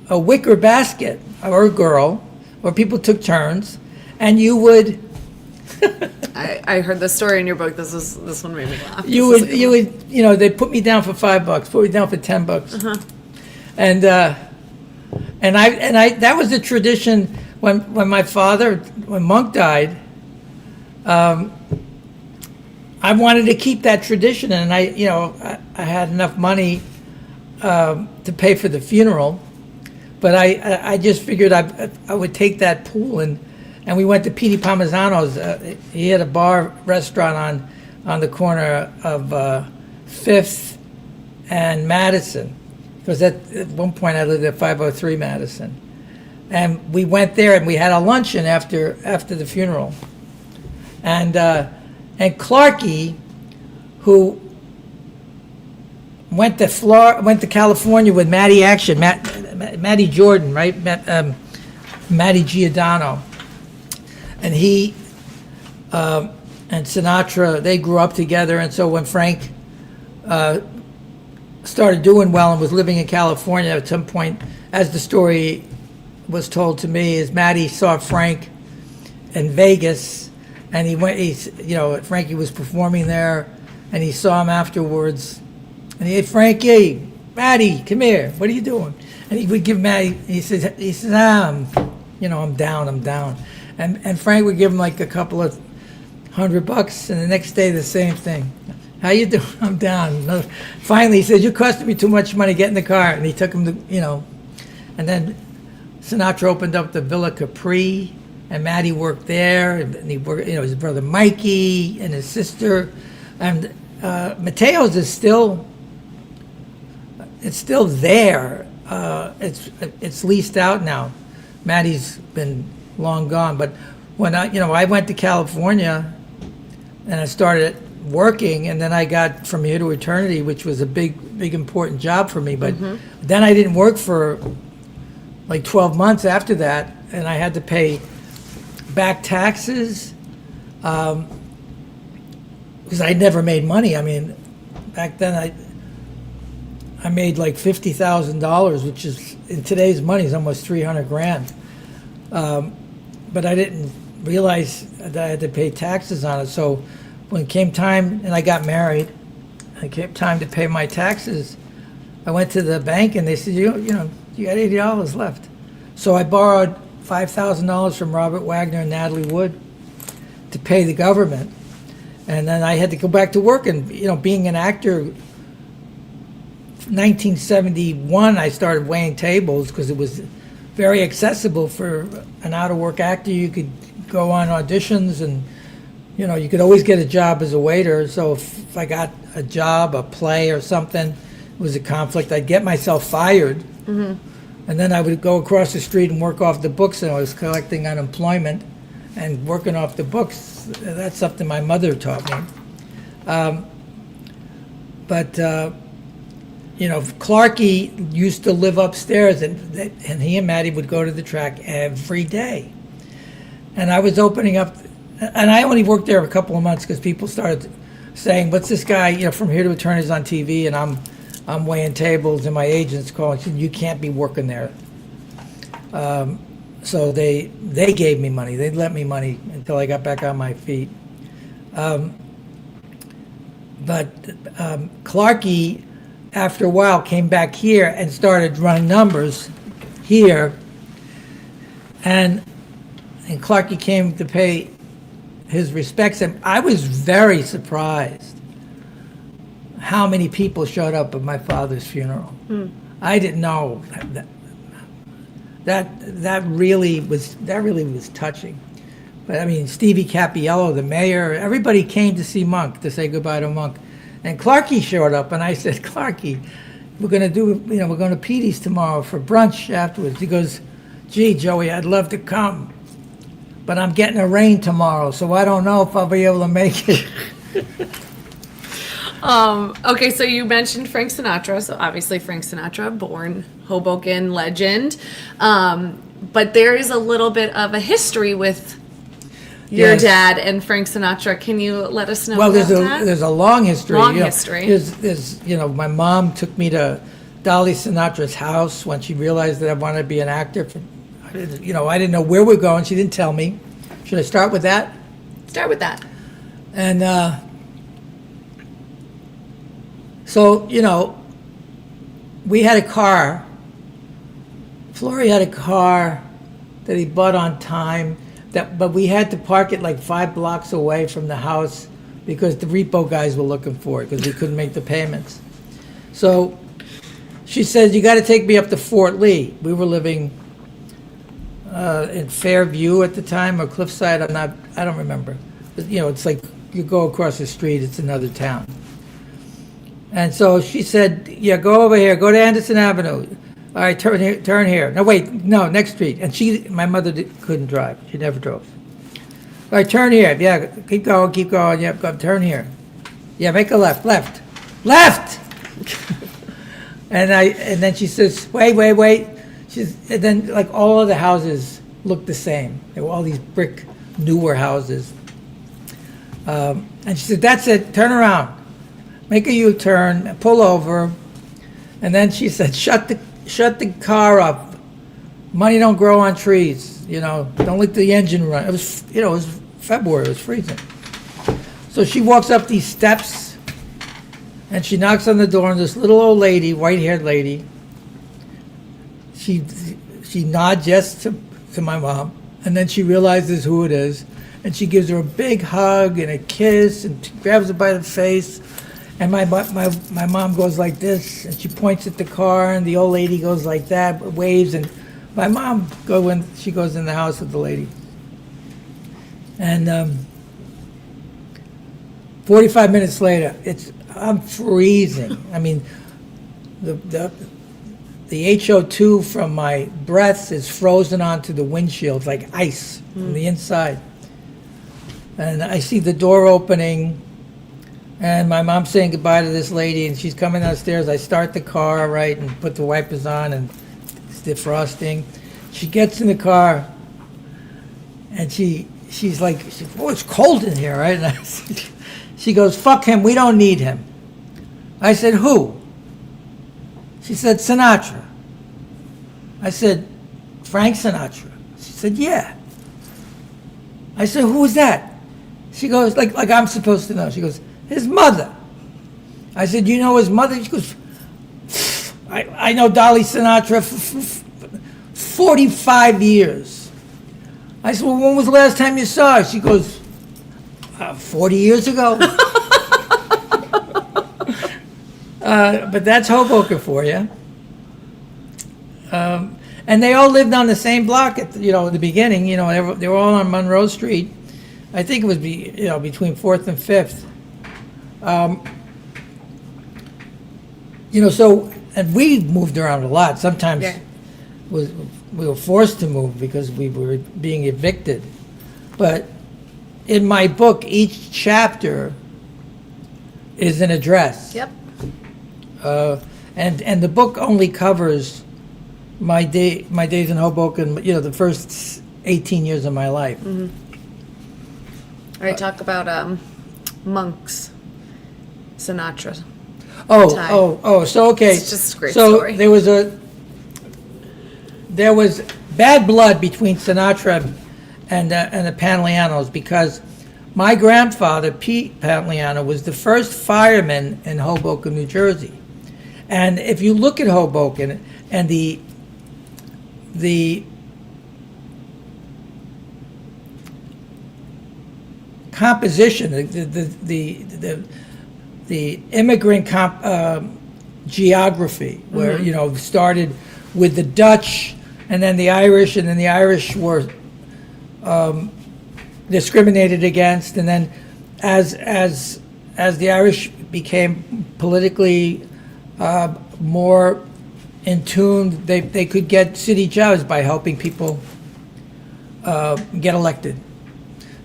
Speaker 2: wicker basket, or a girl, or people took turns, and you would.
Speaker 3: I heard the story in your book. This one made me laugh.
Speaker 2: You would, you know, they put me down for $5, put me down for $10, and that was the tradition when Monk died. I wanted to keep that tradition, and I had enough money to pay for the funeral, but I just figured I would take that pool, and we went to Petey Parmesano's. He had a bar restaurant on the corner of 5th and Madison, because at one point I lived at 503 Madison, and we went there and we had a luncheon after the funeral, and Clarky, who went to California with Matty Action, Matty Jordan, right? Matty Giordano. And he and Sinatra, they grew up together. And so when Frank started doing well and was living in California at some point, as the story was told to me, is Matty saw Frank in Vegas, and Frankie was performing there, and he saw him afterwards, and he, hey, Frankie, Matty, come here, what are you doing? And he would give Matty, he says, I'm down. And Frank would give him like a couple of $100, and the next day the same thing. How you doing? I'm down. Finally, he said, you're costing me too much money, get in the car. And he took him to, and then Sinatra opened up the Villa Capri, and Matty worked there, and he worked, his brother Mikey and his sister. And Mateo's is still, it's still there. It's leased out now. Matty's been long gone, but when I went to California and I started working, and then I got From Here to Eternity, which was a big important job for me, but then I didn't work for like 12 months after that, and I had to pay back taxes because I never made money. I mean, back then I made like $50,000, which is in today's money is almost 300 grand. But I didn't realize that I had to pay taxes on it. So when it came time, and I got married, it came time to pay my taxes, I went to the bank and they said, you got $80 left. So I borrowed $5,000 from Robert Wagner and Natalie Wood to pay the government. And then I had to go back to work, and, being an actor, 1971, I started weighing tables because it was very accessible for an out-of-work actor. You could go on auditions, and, you could always get a job as a waiter. So if I got a job, a play or something, it was a conflict, I'd get myself fired. And then I would go across the street and work off the books, and I was collecting unemployment and working off the books. That's something my mother taught me. Clarkie used to live upstairs, and he and Maddie would go to the track every day. And I was opening up, and I only worked there a couple of months because people started saying, "What's this guy, from Here to Eternity is on TV," and I'm weighing tables, and my agent's calling, said, "You can't be working there." So they gave me money. They lent me money until I got back on my feet. Clarkie, after a while, came back here and started running numbers here. And Clarkie came to pay his respects. And I was very surprised how many people showed up at my father's funeral. I didn't know that really was touching. But I mean, Stevie Cappiello, the mayor, everybody came to see Monk, to say goodbye to Monk. And Clarkie showed up, and I said, "Clarkie, we're going to Petey's tomorrow for brunch afterwards." He goes, "Gee, Joey, I'd love to come, but I'm getting a rain tomorrow, so I don't know if I'll be able to make it."
Speaker 3: Okay, so you mentioned Frank Sinatra. So obviously Frank Sinatra, born Hoboken legend. But there is a little bit of a history with your
Speaker 2: Yes.
Speaker 3: dad and Frank Sinatra. Can you let us know
Speaker 2: Well,
Speaker 3: about that?
Speaker 2: there's a long history.
Speaker 3: Long history.
Speaker 2: There's my mom took me to Dolly Sinatra's house when she realized that I wanted to be an actor. I didn't know where we're going. She didn't tell me. Should I start with that?
Speaker 3: Start with that.
Speaker 2: And so, we had a car. Flory had a car that he bought on time, but we had to park it like 5 blocks away from the house because the repo guys were looking for it because we couldn't make the payments. So she said, "You got to take me up to Fort Lee." We were living in Fairview at the time, or Cliffside. I don't remember. But, it's like you go across the street, it's another town. And so she said, "Yeah, go over here, go to Anderson Avenue. All right, turn here. No, wait, no, next street." And my mother couldn't drive. She never drove. "All right, turn here. Yeah, keep going. Yep, go, turn here. Yeah, make a left. And then she says, wait. And then like all of the houses looked the same. They were all these brick, newer houses. And she said, "That's it. Turn around. Make a U-turn. Pull over." And then she said, Shut the car up. Money don't grow on trees. Don't let the engine run." It was February. It was freezing. So she walks up these steps, and she knocks on the door, and this little old lady, white-haired lady, she nods yes to my mom, and then she realizes who it is, and she gives her a big hug and a kiss, and grabs her by the face. And my mom goes like this, and she points at the car, and the old lady goes like that, waves, and my mom she goes in the house with the lady. And 45 minutes later, I'm freezing. I mean, the HO2 from my breath is frozen onto the windshield like ice from the inside. And I see the door opening, and my mom's saying goodbye to this lady, and she's coming downstairs. I start the car, right, and put the wipers on and it's defrosting. She gets in the car, and she's like, "Oh, it's cold in here," right? And she goes, "Fuck him, we don't need him." I said, "Who?" She said, "Sinatra." I said, "Frank Sinatra?" She said, "Yeah." I said, "Who was that?" She goes, like I'm supposed to know. She goes, "His mother." I said, "You know his mother?" She goes, I know Dolly Sinatra for 45 years. I said, "Well, when was the last time you saw her?" She goes, 40 years ago. But that's Hoboken for you. And they all lived on the same block at the beginning. They were all on Monroe Street. I think it was between 4th and 5th. So, and we moved around a lot. Sometimes we were forced to move because we were being evicted. But in my book, each chapter is an address.
Speaker 3: Yep.
Speaker 2: And the book only covers my days in Hoboken, the first 18 years of my life.
Speaker 3: Mm-hmm. I talk about monks, Sinatra.
Speaker 2: So okay.
Speaker 3: It's just a great
Speaker 2: so
Speaker 3: story.
Speaker 2: there was bad blood between Sinatra and the Pantolianos because my grandfather, Pete Pantoliano, was the first fireman in Hoboken, New Jersey. And if you look at Hoboken and the composition, the immigrant geography, where started with the Dutch and then the Irish, and then the Irish were discriminated against, and then as the Irish became politically more in tune, they could get city jobs by helping people get elected.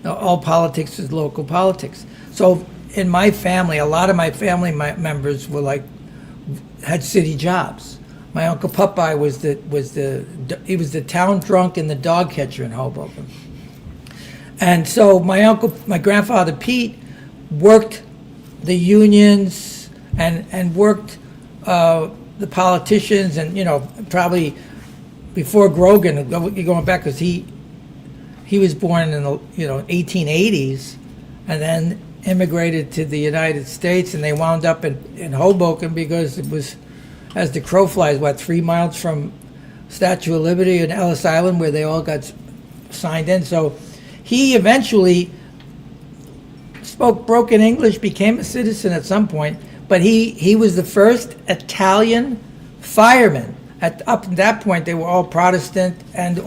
Speaker 2: Now, all politics is local politics. So in my family, a lot of my family members had city jobs. My Uncle Popeye was the town drunk and the dog catcher in Hoboken. And so my grandfather Pete worked the unions and worked the politicians, and probably before Grogan, going back, because he was born in the 1880s, and then immigrated to the United States, and they wound up in Hoboken because it was, as the crow flies, 3 miles from Statue of Liberty and Ellis Island, where they all got signed in. So he eventually spoke broken English, became a citizen at some point, but he was the first Italian fireman. Up to that point, they were all Protestant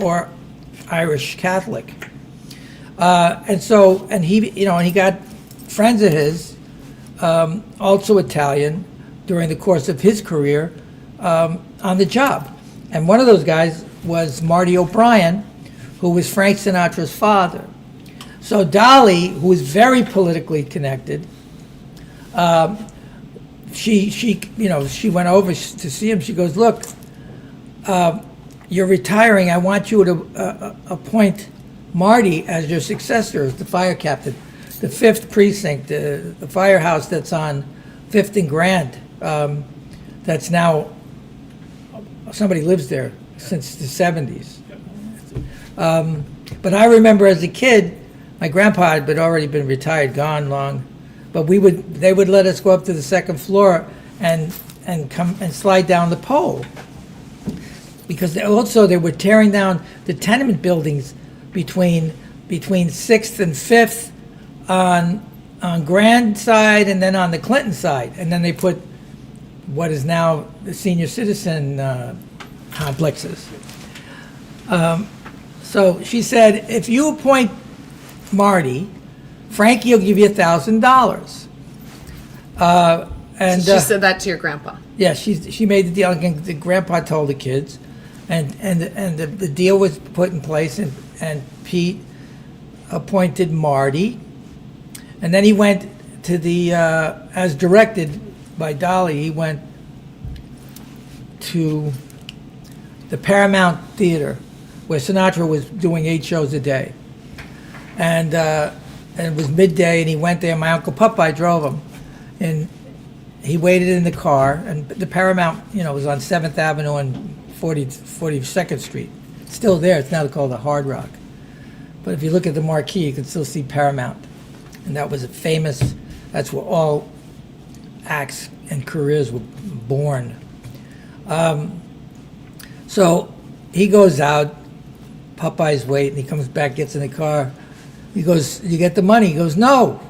Speaker 2: or Irish Catholic. And he got friends of his, also Italian, during the course of his career on the job. And one of those guys was Marty O'Brien, who was Frank Sinatra's father. So Dolly, who was very politically connected, she went over to see him. She goes, "Look, you're retiring. I want you to appoint Marty as your successor, as the fire captain. The 5th precinct, the firehouse that's on 5th and Grand, that's now, somebody lives there since the 70s. But I remember as a kid, my grandpa had already been retired, gone long, but they would let us go up to the 2nd floor and come and slide down the pole. Because they were tearing down the tenement buildings between 6th and 5th on Grand side, and then on the Clinton side, and then they put what is now the senior citizen complexes. So she said, if you appoint Marty, Frankie will give you $1,000. And
Speaker 3: she said that to your grandpa.
Speaker 2: Yeah, she made the deal. And the grandpa told the kids, and the deal was put in place, and Pete appointed Marty, and then he went to the as directed by Dolly. He went to the Paramount Theater, where Sinatra was doing 8 shows a day, and it was midday, and he went there. My Uncle Popeye drove him, and he waited in the car, and the Paramount, was on 7th Avenue and 42nd Street. It's still there. It's now called the Hard Rock. But if you look at the marquee, you can still see Paramount. And that was that's where all acts and careers were born. So he goes out, Popeye's waiting, he comes back, gets in the car. He goes, you get the money? He goes, no.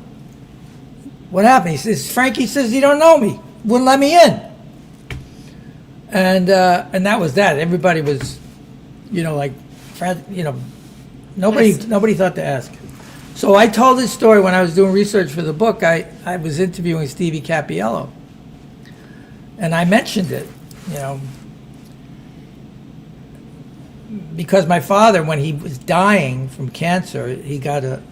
Speaker 2: What happened? He says, Frankie says, you don't know me. Wouldn't let me in. And that was that. Everybody was, like, nobody thought to ask. So I told this story when I was doing research for the book. I was interviewing Stevie Cappiello. And I mentioned it, because my father, when he was dying from cancer, he got a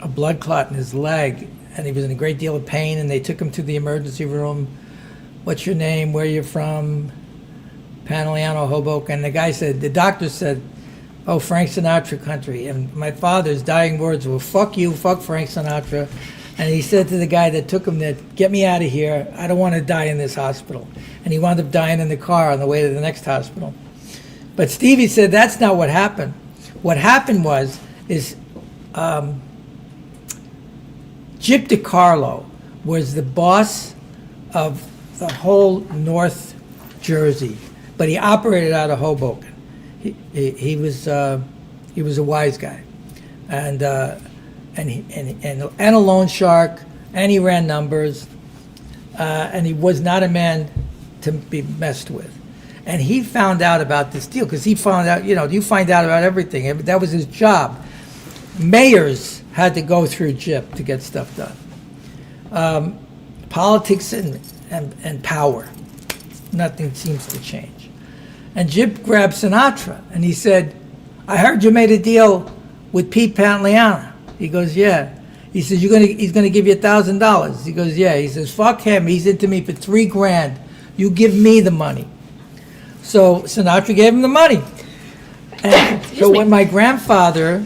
Speaker 2: blood clot in his leg, and he was in a great deal of pain, and they took him to the emergency room. What's your name? Where are you from? Pantoliano, Hoboken. The doctor said, oh, Frank Sinatra country. And my father's dying words were, fuck you, fuck Frank Sinatra. And he said to the guy that took him there, get me out of here. I don't want to die in this hospital. And he wound up dying in the car on the way to the next hospital. But Stevie said that's not what happened. What happened is Gyp DeCarlo was the boss of the whole North Jersey, but he operated out of Hoboken. He was a wise guy, and a loan shark, and he ran numbers, and he was not a man to be messed with. And he found out about this deal because he found out, you find out about everything. That was his job. Mayors had to go through Gyp to get stuff done. Politics and power. Nothing seems to change. And Gyp grabbed Sinatra and he said, I heard you made a deal with Pete Pantoliano. He goes, yeah. He says, he's gonna give you $1,000. He goes, yeah. He says, fuck him. He's into me for $3,000. You give me the money. So Sinatra gave him the money. And so when my grandfather,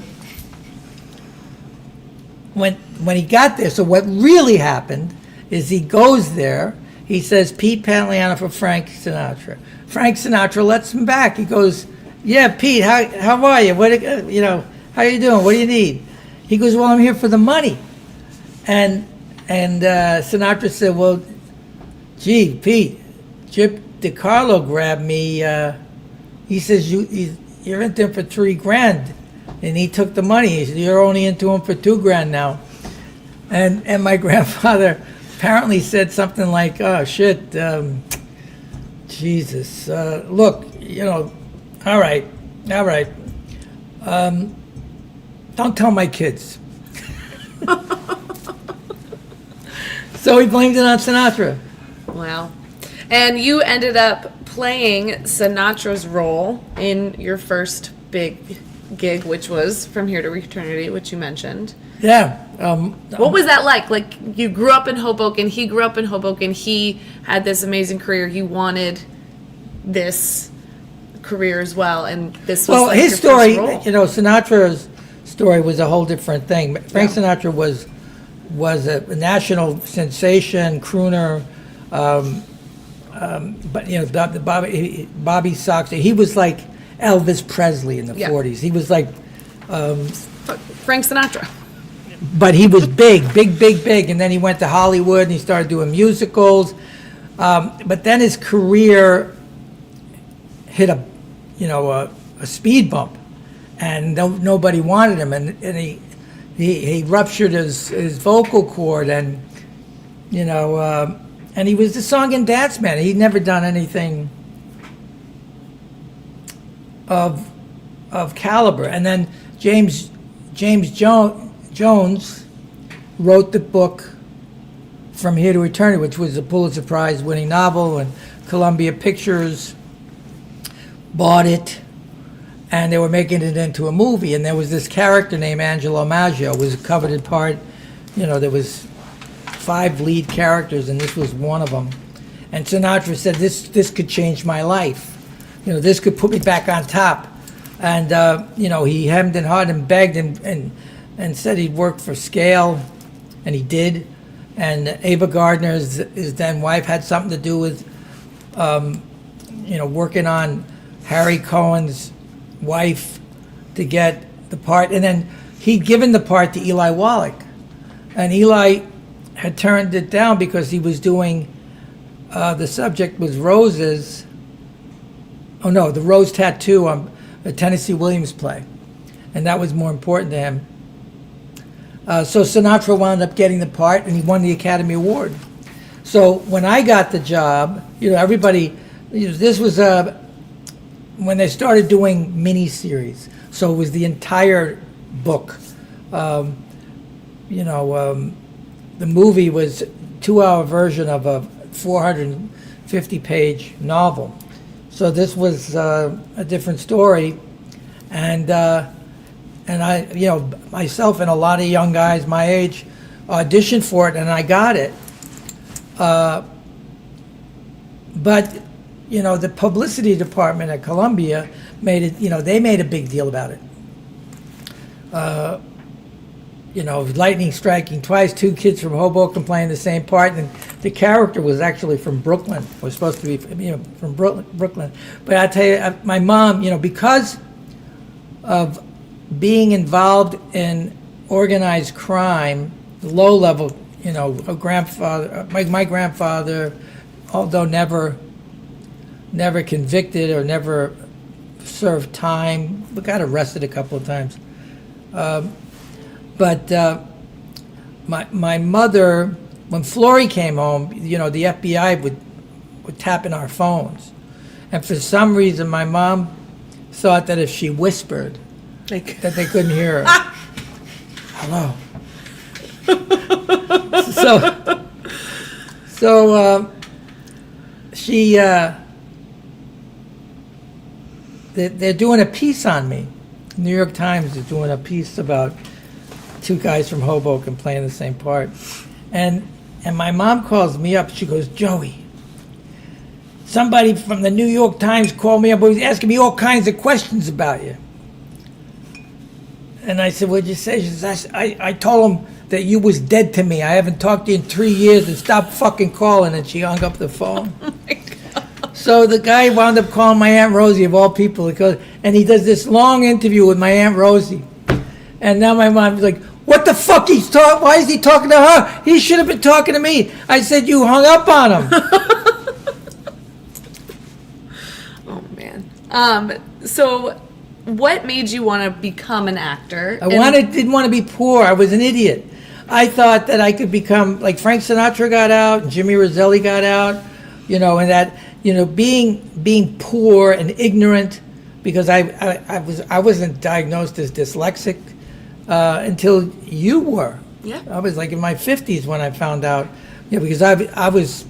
Speaker 2: when he got there, so what really happened is he goes there, he says, Pete Pantoliano for Frank Sinatra. Frank Sinatra lets him back. He goes, yeah, Pete, how are you? How you doing? What do you need? He goes, well, I'm here for the money. And Sinatra said, well, gee, Pete, Gyp DeCarlo grabbed me. He says, you're into him for $3,000. And he took the money. He said, you're only into him for $2,000 now. And my grandfather apparently said something like, oh, shit, Jesus, look, all right. Don't tell my kids. So he blamed it on Sinatra.
Speaker 3: Wow. And you ended up playing Sinatra's role in your first big gig, which was From Here to Eternity, which you mentioned.
Speaker 2: Yeah.
Speaker 3: What was that like? Like, you grew up in Hoboken, he grew up in Hoboken, he had this amazing career, you wanted this career as well, and this was like
Speaker 2: his
Speaker 3: your
Speaker 2: story,
Speaker 3: first role.
Speaker 2: Sinatra's story was a whole different thing. Frank Sinatra was a national sensation, crooner, but the Bobby Sox, he was like Elvis Presley in the 40s. He was like
Speaker 3: Frank Sinatra.
Speaker 2: But he was big, and then he went to Hollywood and he started doing musicals. But then his career hit a speed bump, and nobody wanted him, and he ruptured his vocal cord, and and he was the song and dance man. He'd never done anything of caliber. And then James Jones wrote the book From Here to Eternity, which was a Pulitzer Prize winning novel, and Columbia Pictures bought it, and they were making it into a movie. And there was this character named Angelo Maggio, was a coveted part. There was 5 lead characters, and this was one of them. And Sinatra said, this could change my life. This could put me back on top. And he hemmed and hawed and begged and said he'd work for scale, and he did. And Ava Gardner, his then wife, had something to do with working on Harry Cohen's wife to get the part. And then he'd given the part to Eli Wallach, and Eli had turned it down because he was doing the subject was roses. Oh no, the rose tattoo a Tennessee Williams play, and that was more important to him. So Sinatra wound up getting the part, and he won the Academy Award. So when I got the job, everybody, this was when they started doing miniseries. So it was the entire book. The movie was a 2-hour version of a 450-page novel. So this was a different story, and I, myself and a lot of young guys my age auditioned for it, and I got it. But the publicity department at Columbia made it. They made a big deal about it. Lightning striking twice, 2 kids from Hoboken playing the same part, and the character was actually from Brooklyn. Was supposed to be, from Brooklyn. But I tell you, my mom, because of being involved in organized crime, low level, a grandfather, my grandfather, although never convicted or never served time, but got arrested a couple of times. But my mother, when Flory came home, the FBI would tap in our phones. And for some reason, my mom thought that if she whispered, that they couldn't hear her. Hello. So she, they're doing a piece on me. New York Times is doing a piece about 2 guys from Hoboken playing the same part. And my mom calls me up. She goes, Joey, somebody from the New York Times called me up. He was asking me all kinds of questions about you. And I said, what'd you say? She says, I told him that you was dead to me. I haven't talked to you in 3 years, and stop fucking calling. And she hung up the phone.
Speaker 3: Oh my God.
Speaker 2: So the guy wound up calling my Aunt Rosie, of all people, and he does this long interview with my Aunt Rosie. And now my mom's like, what the fuck why is he talking to her? He should have been talking to me. I said, you hung up on him.
Speaker 3: Oh man. So what made you want to become an actor?
Speaker 2: Didn't want to be poor. I was an idiot. I thought that I could become like Frank Sinatra got out, Jimmy Roselli got out, and that, being poor and ignorant, because I wasn't diagnosed as dyslexic until you were.
Speaker 3: Yeah.
Speaker 2: I was like in my 50s when I found out, because I was,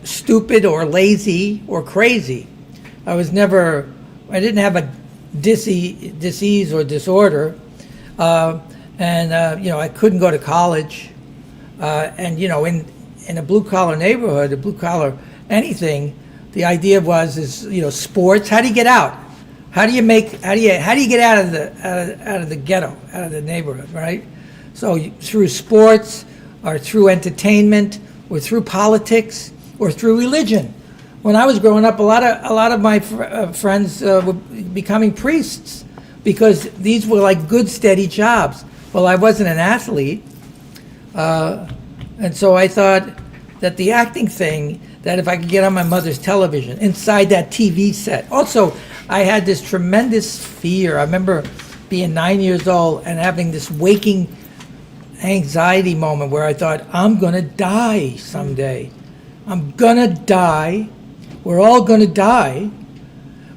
Speaker 2: stupid or lazy or crazy. I didn't have a disease or disorder, and I couldn't go to college, and in a blue collar neighborhood, a blue collar anything, the idea is sports. How do you get out? How do you get out of the ghetto, out of the neighborhood, right? So through sports, or through entertainment, or through politics, or through religion. When I was growing up, a lot of my friends were becoming priests because these were like good, steady jobs. Well, I wasn't an athlete, and so I thought that the acting thing, that if I could get on my mother's television, inside that TV set. Also, I had this tremendous fear. I remember being 9 years old and having this waking anxiety moment where I thought, I'm going to die someday. I'm going to die. We're all going to die.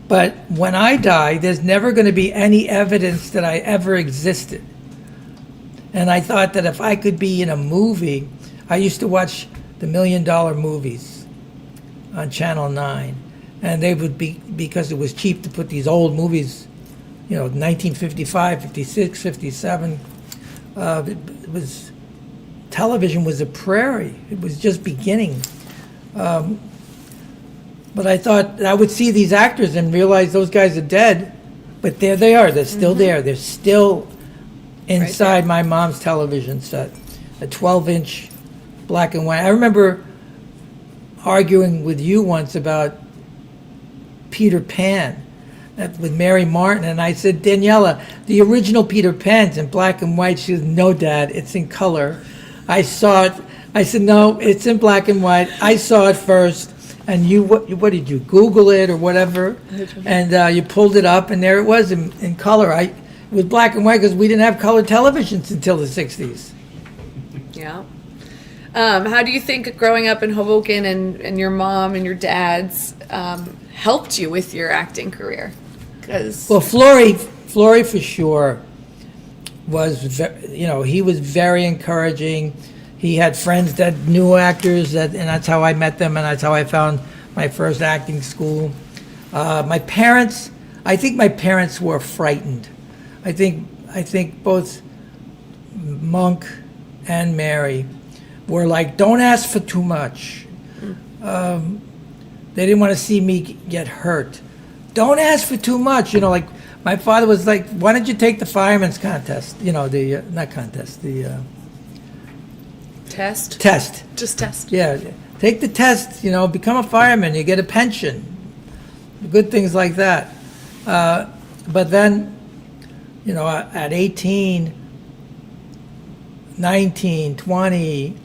Speaker 2: But when I die, there's never going to be any evidence that I ever existed. And I thought that if I could be in a movie, I used to watch the $1 Million movies on Channel 9. And they would be, because it was cheap to put these old movies, 1955, 56, 57. Television was a prairie. It was just beginning. But I thought I would see these actors and realize those guys are dead, but there they are. They're still there. They're still inside my mom's television set, a 12-inch black and white. I remember arguing with you once about Peter Pan with Mary Martin, and I said, Daniela, the original Peter Pan's in black and white. She said, no, Dad, it's in color. I saw it. I said, no, it's in black and white. I saw it first. and what did you Google it or whatever, and you pulled it up, and there it was in color. It was black and white because we didn't have color televisions until the 60s.
Speaker 3: Yeah. How do you think growing up in Hoboken and your mom and your dad's helped you with your acting career?
Speaker 2: Well, Flory for sure was, he was very encouraging. He had friends that knew actors, and that's how I met them, and that's how I found my first acting school. My parents, I think my parents were frightened. I think both Monk and Mary were like, don't ask for too much. They didn't want to see me get hurt. Don't ask for too much. Like my father was like, why don't you take the fireman's contest? Not contest, the
Speaker 3: Test?
Speaker 2: test.
Speaker 3: Just test.
Speaker 2: Yeah, take the test, become a fireman, you get a pension. Good things like that. But then, at 18, 19, 20,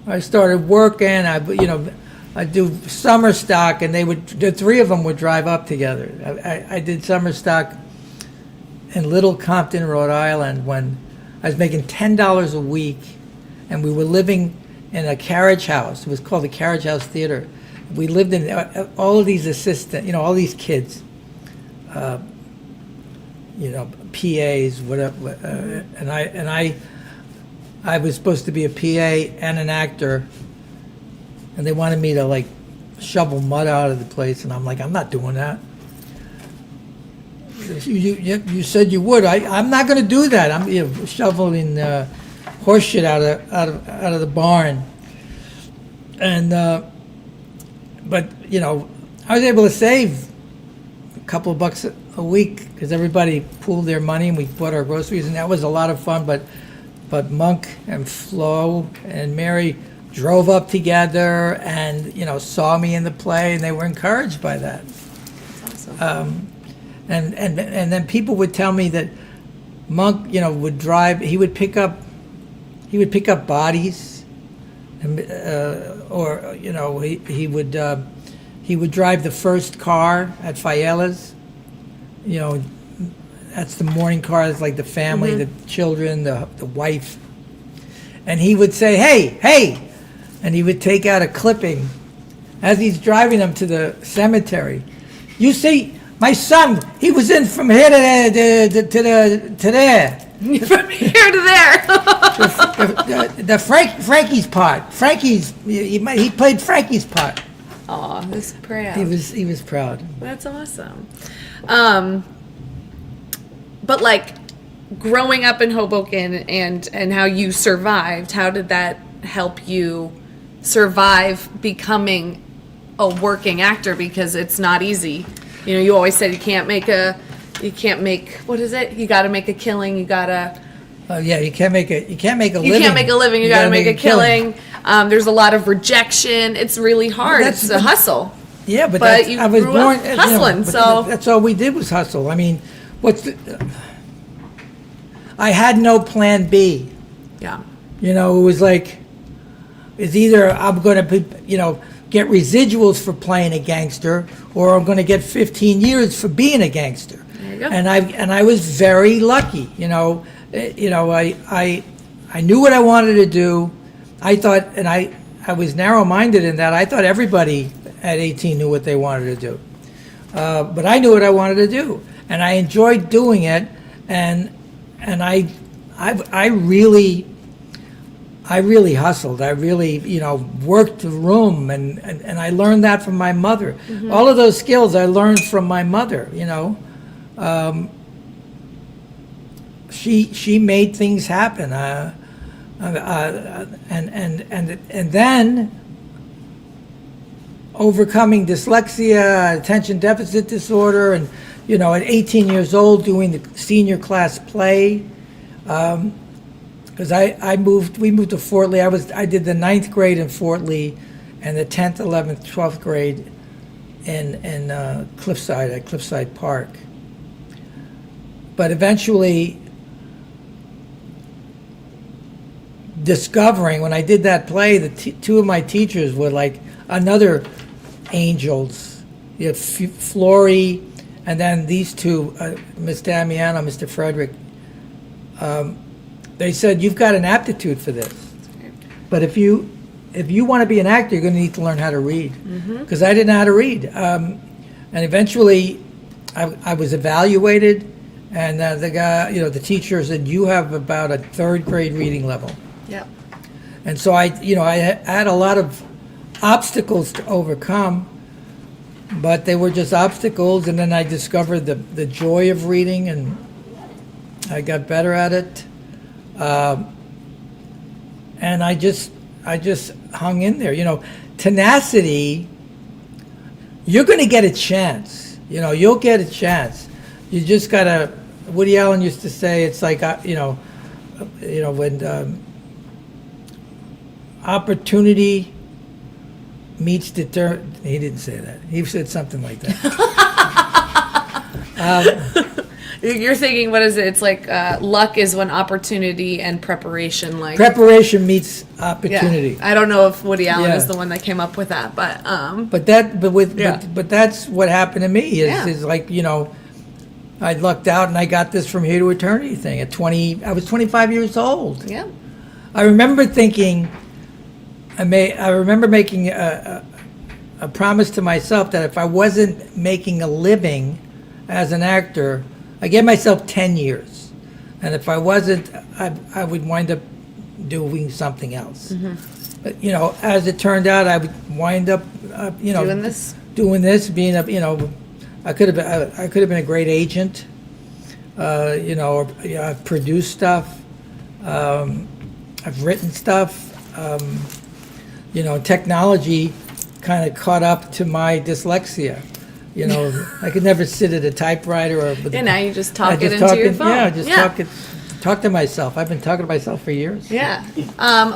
Speaker 2: I started working. I do summer stock, and the three of them would drive up together. I did summer stock in Little Compton, Rhode Island, when I was making $10 a week, and we were living in a carriage house. It was called the Carriage House Theater. We lived in all of these assistants, all these kids, PAs, whatever, and I was supposed to be a PA and an actor, and they wanted me to like shovel mud out of the place, and I'm like, I'm not doing that. You said you would. I'm not going to do that. I'm shoveling horse shit out of the barn, and but I was able to save a couple of bucks a week because everybody pooled their money and we bought our groceries, and that was a lot of fun. But Monk and Flo and Mary drove up together and saw me in the play, and they were encouraged by that.
Speaker 3: That's awesome.
Speaker 2: And then people would tell me that Monk, would drive. He would pick up bodies, and or he would drive the first car at Faiela's. That's the morning car. It's like the family, the children, the wife, and he would say, "Hey," and he would take out a clipping as he's driving them to the cemetery. You see. My son, he was in from here to there.
Speaker 3: From here to there.
Speaker 2: Frankie's part. He played Frankie's part.
Speaker 3: Aw, he's proud.
Speaker 2: He was proud.
Speaker 3: That's awesome. But like growing up in Hoboken and how you survived, how did that help you survive becoming a working actor? Because it's not easy. You always said you can't make, what is it? You got to make a killing. You got to.
Speaker 2: Yeah, you can't make a living.
Speaker 3: You can't make a living. You got to make a killing. There's a lot of rejection. It's really hard. It's a hustle.
Speaker 2: Yeah, but
Speaker 3: you
Speaker 2: I was
Speaker 3: grew
Speaker 2: born
Speaker 3: up hustling. So
Speaker 2: that's all we did was hustle. I mean, I had no plan B.
Speaker 3: yeah.
Speaker 2: It was like, it's either I'm going to be, get residuals for playing a gangster, or I'm going to get 15 years for being a gangster.
Speaker 3: There you go.
Speaker 2: And I was very lucky. I knew what I wanted to do. I thought, and I was narrow-minded in that. I thought everybody at 18 knew what they wanted to do. But I knew what I wanted to do, and I enjoyed doing it. And I really hustled. I really, worked the room, and I learned that from my mother.
Speaker 3: Mm-hmm.
Speaker 2: All of those skills I learned from my mother. She made things happen. And then overcoming dyslexia, attention deficit disorder, and at 18 years old doing the senior class play. Because we moved to Fort Lee. I did the 9th grade in Fort Lee, and the 10th, 11th, 12th grade in Cliffside at Cliffside Park. But eventually, discovering when I did that play, two of my teachers were like another angels. You have Flory, and then these two, Miss Damiano, Mr. Frederick. They said, you've got an aptitude for this. But if you want to be an actor, you're going to need to learn how to read. Because I didn't know how to read. And eventually, I was evaluated, and the guy, the teacher said, you have about a third grade reading level.
Speaker 3: Yep.
Speaker 2: And so I had a lot of obstacles to overcome, but they were just obstacles. And then I discovered the joy of reading, and I got better at it. And I just hung in there. Tenacity, you're going to get a chance. You'll get a chance. You just got to, Woody Allen used to say, it's like, when opportunity meets he didn't say that. He said something like that.
Speaker 3: You're thinking, what is it? It's like luck is when opportunity and preparation, like
Speaker 2: Preparation meets opportunity.
Speaker 3: Yeah. I don't know if Woody Allen
Speaker 2: Yeah.
Speaker 3: is the one that came up with that, but
Speaker 2: But that's what happened to me. Is like I lucked out and I got this from here to eternity thing at 20. I was 25 years old.
Speaker 3: yeah,
Speaker 2: I remember thinking. I remember making a promise to myself that if I wasn't making a living as an actor, I gave myself 10 years, and if I wasn't, I would wind up doing something else. But as it turned out, I would wind up doing this, being I could have been a great agent. I've produced stuff. I've written stuff. Technology kind of caught up to my dyslexia. I could never sit at a typewriter or.
Speaker 3: and now you just talk it into your phone.
Speaker 2: Yeah, talk to myself. I've been talking to myself for years.
Speaker 3: Yeah.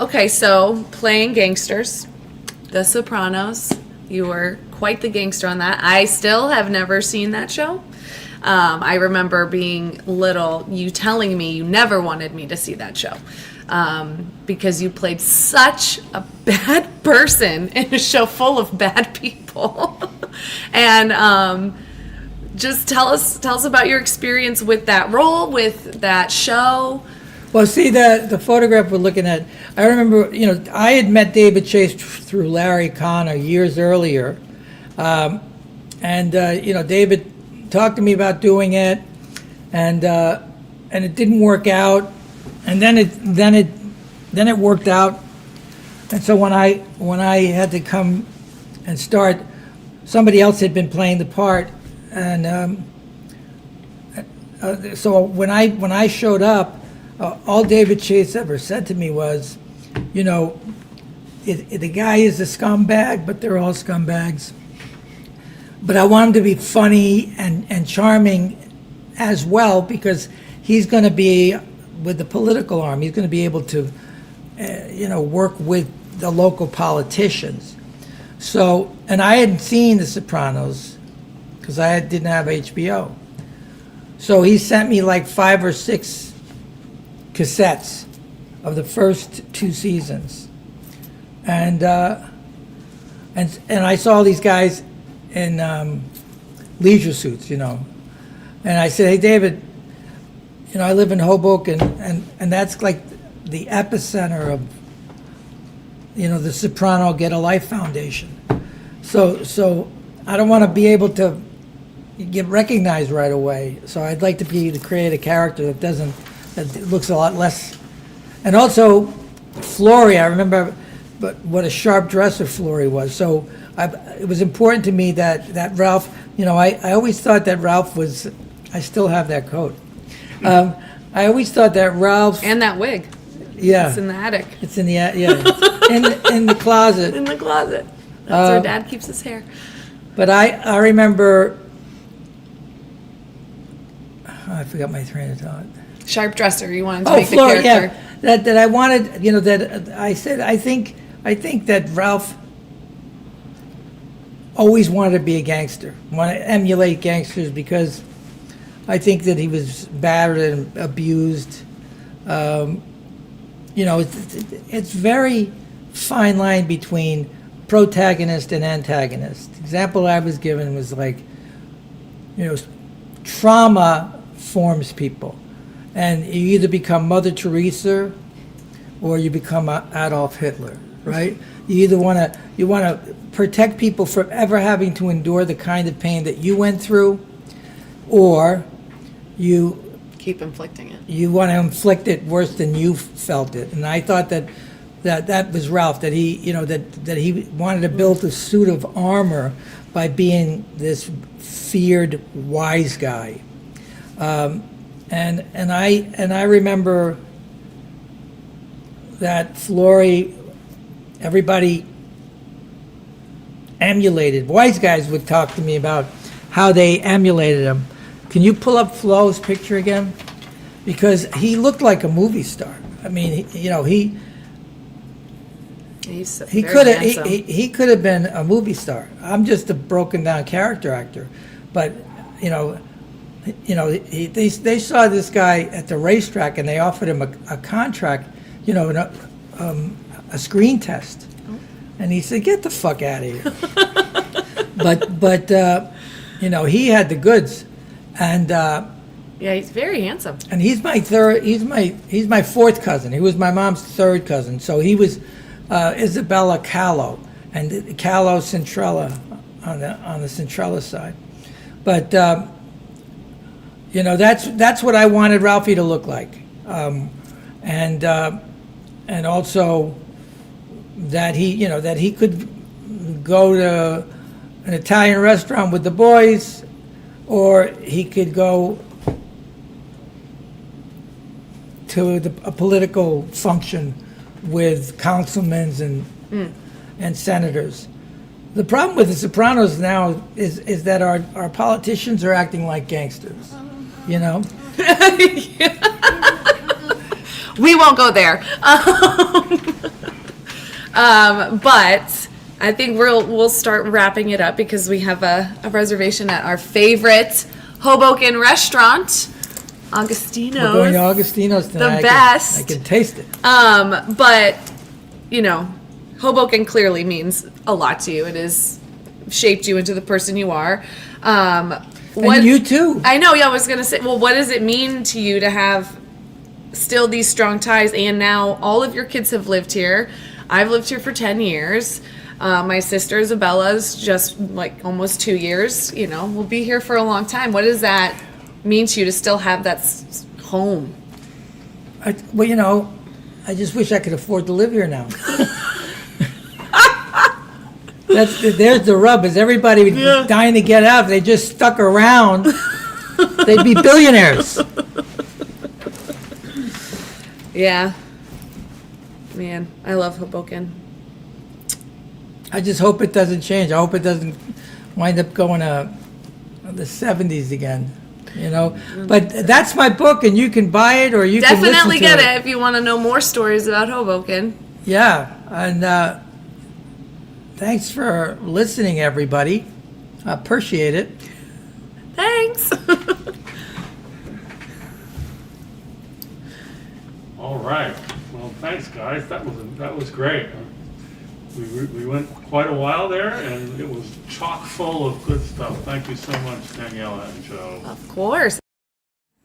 Speaker 3: Okay, so playing gangsters, The Sopranos. You were quite the gangster on that. I still have never seen that show. I remember being little, you telling me you never wanted me to see that show. Because you played such a bad person in a show full of bad people. And just tell us about your experience with that role, with that show.
Speaker 2: Well, see, the photograph we're looking at, I remember, I had met David Chase through Larry Connor years earlier. David talked to me about doing it, and it didn't work out. And then it worked out. And so when I had to come and start, somebody else had been playing the part, and so when I showed up, all David Chase ever said to me was, the guy is a scumbag, but they're all scumbags. But I want him to be funny and charming as well, because he's going to be with the political arm. He's going to be able to, work with the local politicians. So, and I hadn't seen The Sopranos because I didn't have HBO. So he sent me like 5 or 6 cassettes of the first 2 seasons, and I saw these guys in leisure suits, and I said, "Hey, David, I live in Hoboken, and that's like the epicenter of, the Soprano Get a Life Foundation. So I don't want to be able to get recognized right away. So I'd like to create a character that looks a lot less." And also, Flory, I remember, but what a sharp dresser Flory was. So it was important to me that Ralph, I always thought that Ralph was. I still have that coat. I always thought that Ralph
Speaker 3: And that wig.
Speaker 2: Yeah,
Speaker 3: It's in the attic.
Speaker 2: It's in the in the closet.
Speaker 3: In the closet. That's where Dad keeps his hair.
Speaker 2: But I remember. I forgot my train of thought.
Speaker 3: Sharp dresser. You wanted to make the
Speaker 2: Flora,
Speaker 3: character.
Speaker 2: yeah. That I wanted. That I said. I think that Ralph always wanted to be a gangster. Wanted to emulate gangsters because I think that he was battered and abused. It's very fine line between protagonist and antagonist. Example I was given was like, trauma forms people, and you either become Mother Teresa or you become Adolf Hitler, right? You either want to protect people from ever having to endure the kind of pain that you went through, or you
Speaker 3: Keep inflicting it.
Speaker 2: want to inflict it worse than you felt it. And I thought that was Ralph, that he that he wanted to build a suit of armor by being this feared wise guy. And I remember that Flory, everybody emulated. Wise guys would talk to me about how they emulated him. Can you pull up Flo's picture again? Because he looked like a movie star. I mean, he
Speaker 3: He's
Speaker 2: he
Speaker 3: very
Speaker 2: could have
Speaker 3: handsome.
Speaker 2: he could have been a movie star. I'm just a broken down character actor, but they saw this guy at the racetrack and they offered him a contract, a screen test, and he said, "Get the fuck out of here." but he had the goods, and
Speaker 3: Yeah, he's very handsome.
Speaker 2: he's my third. He's my fourth cousin. He was my mom's third cousin. So he was Isabella Callow and Callow Centrella on the Centrella side. But that's what I wanted Ralphie to look like, and also that he could go to an Italian restaurant with the boys, or he could go to a political function with councilmen and senators. The problem with the Sopranos now is that our politicians are acting like gangsters,
Speaker 3: We won't go there. But I think we'll start wrapping it up because we have a reservation at our favorite Hoboken restaurant, Augustino's.
Speaker 2: We're going to Augustino's tonight.
Speaker 3: The best.
Speaker 2: I can taste it.
Speaker 3: But Hoboken clearly means a lot to you. It has shaped you into the person you are.
Speaker 2: And you too.
Speaker 3: I know. Yeah, I was gonna say. Well, what does it mean to you to have still these strong ties? And now all of your kids have lived here. I've lived here for 10 years. My sister Isabella's just like almost 2 years. We'll be here for a long time. What does that mean to you to still have that home?
Speaker 2: I just wish I could afford to live here now. There's the rub. Is everybody dying to get out? If they just stuck around, they'd be billionaires.
Speaker 3: Yeah. Man, I love Hoboken.
Speaker 2: I just hope it doesn't change. I hope it doesn't wind up going to the 70s again. But that's my book, and you can buy it or you
Speaker 3: Definitely
Speaker 2: can listen to
Speaker 3: get it if you want to know more stories about Hoboken.
Speaker 2: Yeah, and thanks for listening, everybody. I appreciate it.
Speaker 3: Thanks.
Speaker 1: All right. Well, thanks, guys. That was great. We went quite a while there, and it was chock full of good stuff. Thank you so much, Daniela and Joe.
Speaker 3: Of course.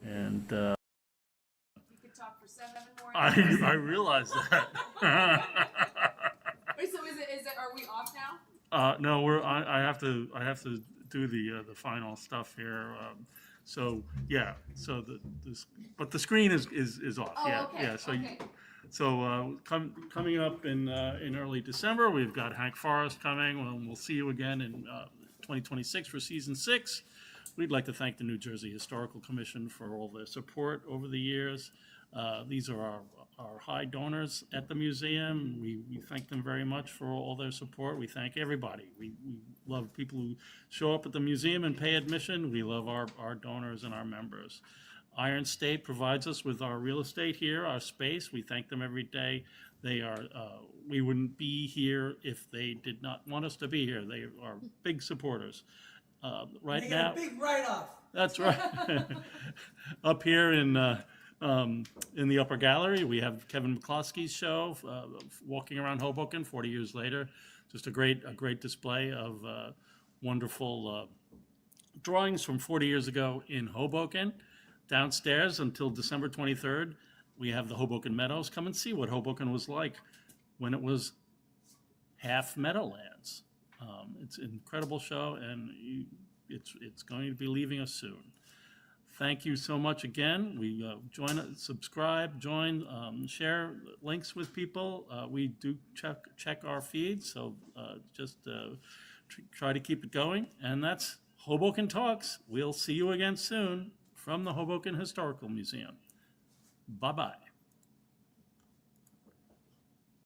Speaker 1: And
Speaker 3: You could talk for 7 more
Speaker 1: I realized that.
Speaker 3: Wait, so is it? Are we off now?
Speaker 1: No, I have to do the final stuff here. But the screen is off.
Speaker 3: Oh,
Speaker 1: Yeah,
Speaker 3: okay.
Speaker 1: yeah.
Speaker 3: Okay.
Speaker 1: Coming up in early December, we've got Hank Forrest coming. We'll see you again in 2026 for season 6. We'd like to thank the New Jersey Historical Commission for all their support over the years. These are our high donors at the museum. We thank them very much for all their support. We thank everybody. We love people who show up at the museum and pay admission. We love our donors and our members. Iron State provides us with our real estate here, our space. We thank them every day. We wouldn't be here if they did not want us to be here. They are big supporters. Right now,
Speaker 2: a big write-off.
Speaker 1: that's right. Up here in the upper gallery, we have Kevin McCloskey's show, Walking Around Hoboken, 40 years later. just a great display of wonderful drawings from 40 years ago in Hoboken. Downstairs until December 23rd, we have the Hoboken Meadows. Come and see what Hoboken was like when it was half Meadowlands. It's an incredible show, and it's going to be leaving us soon. Thank you so much again. We subscribe, join, share links with people. We do check our feed, so just try to keep it going. And that's Hoboken Talks. We'll see you again soon from the Hoboken Historical Museum. Bye-bye.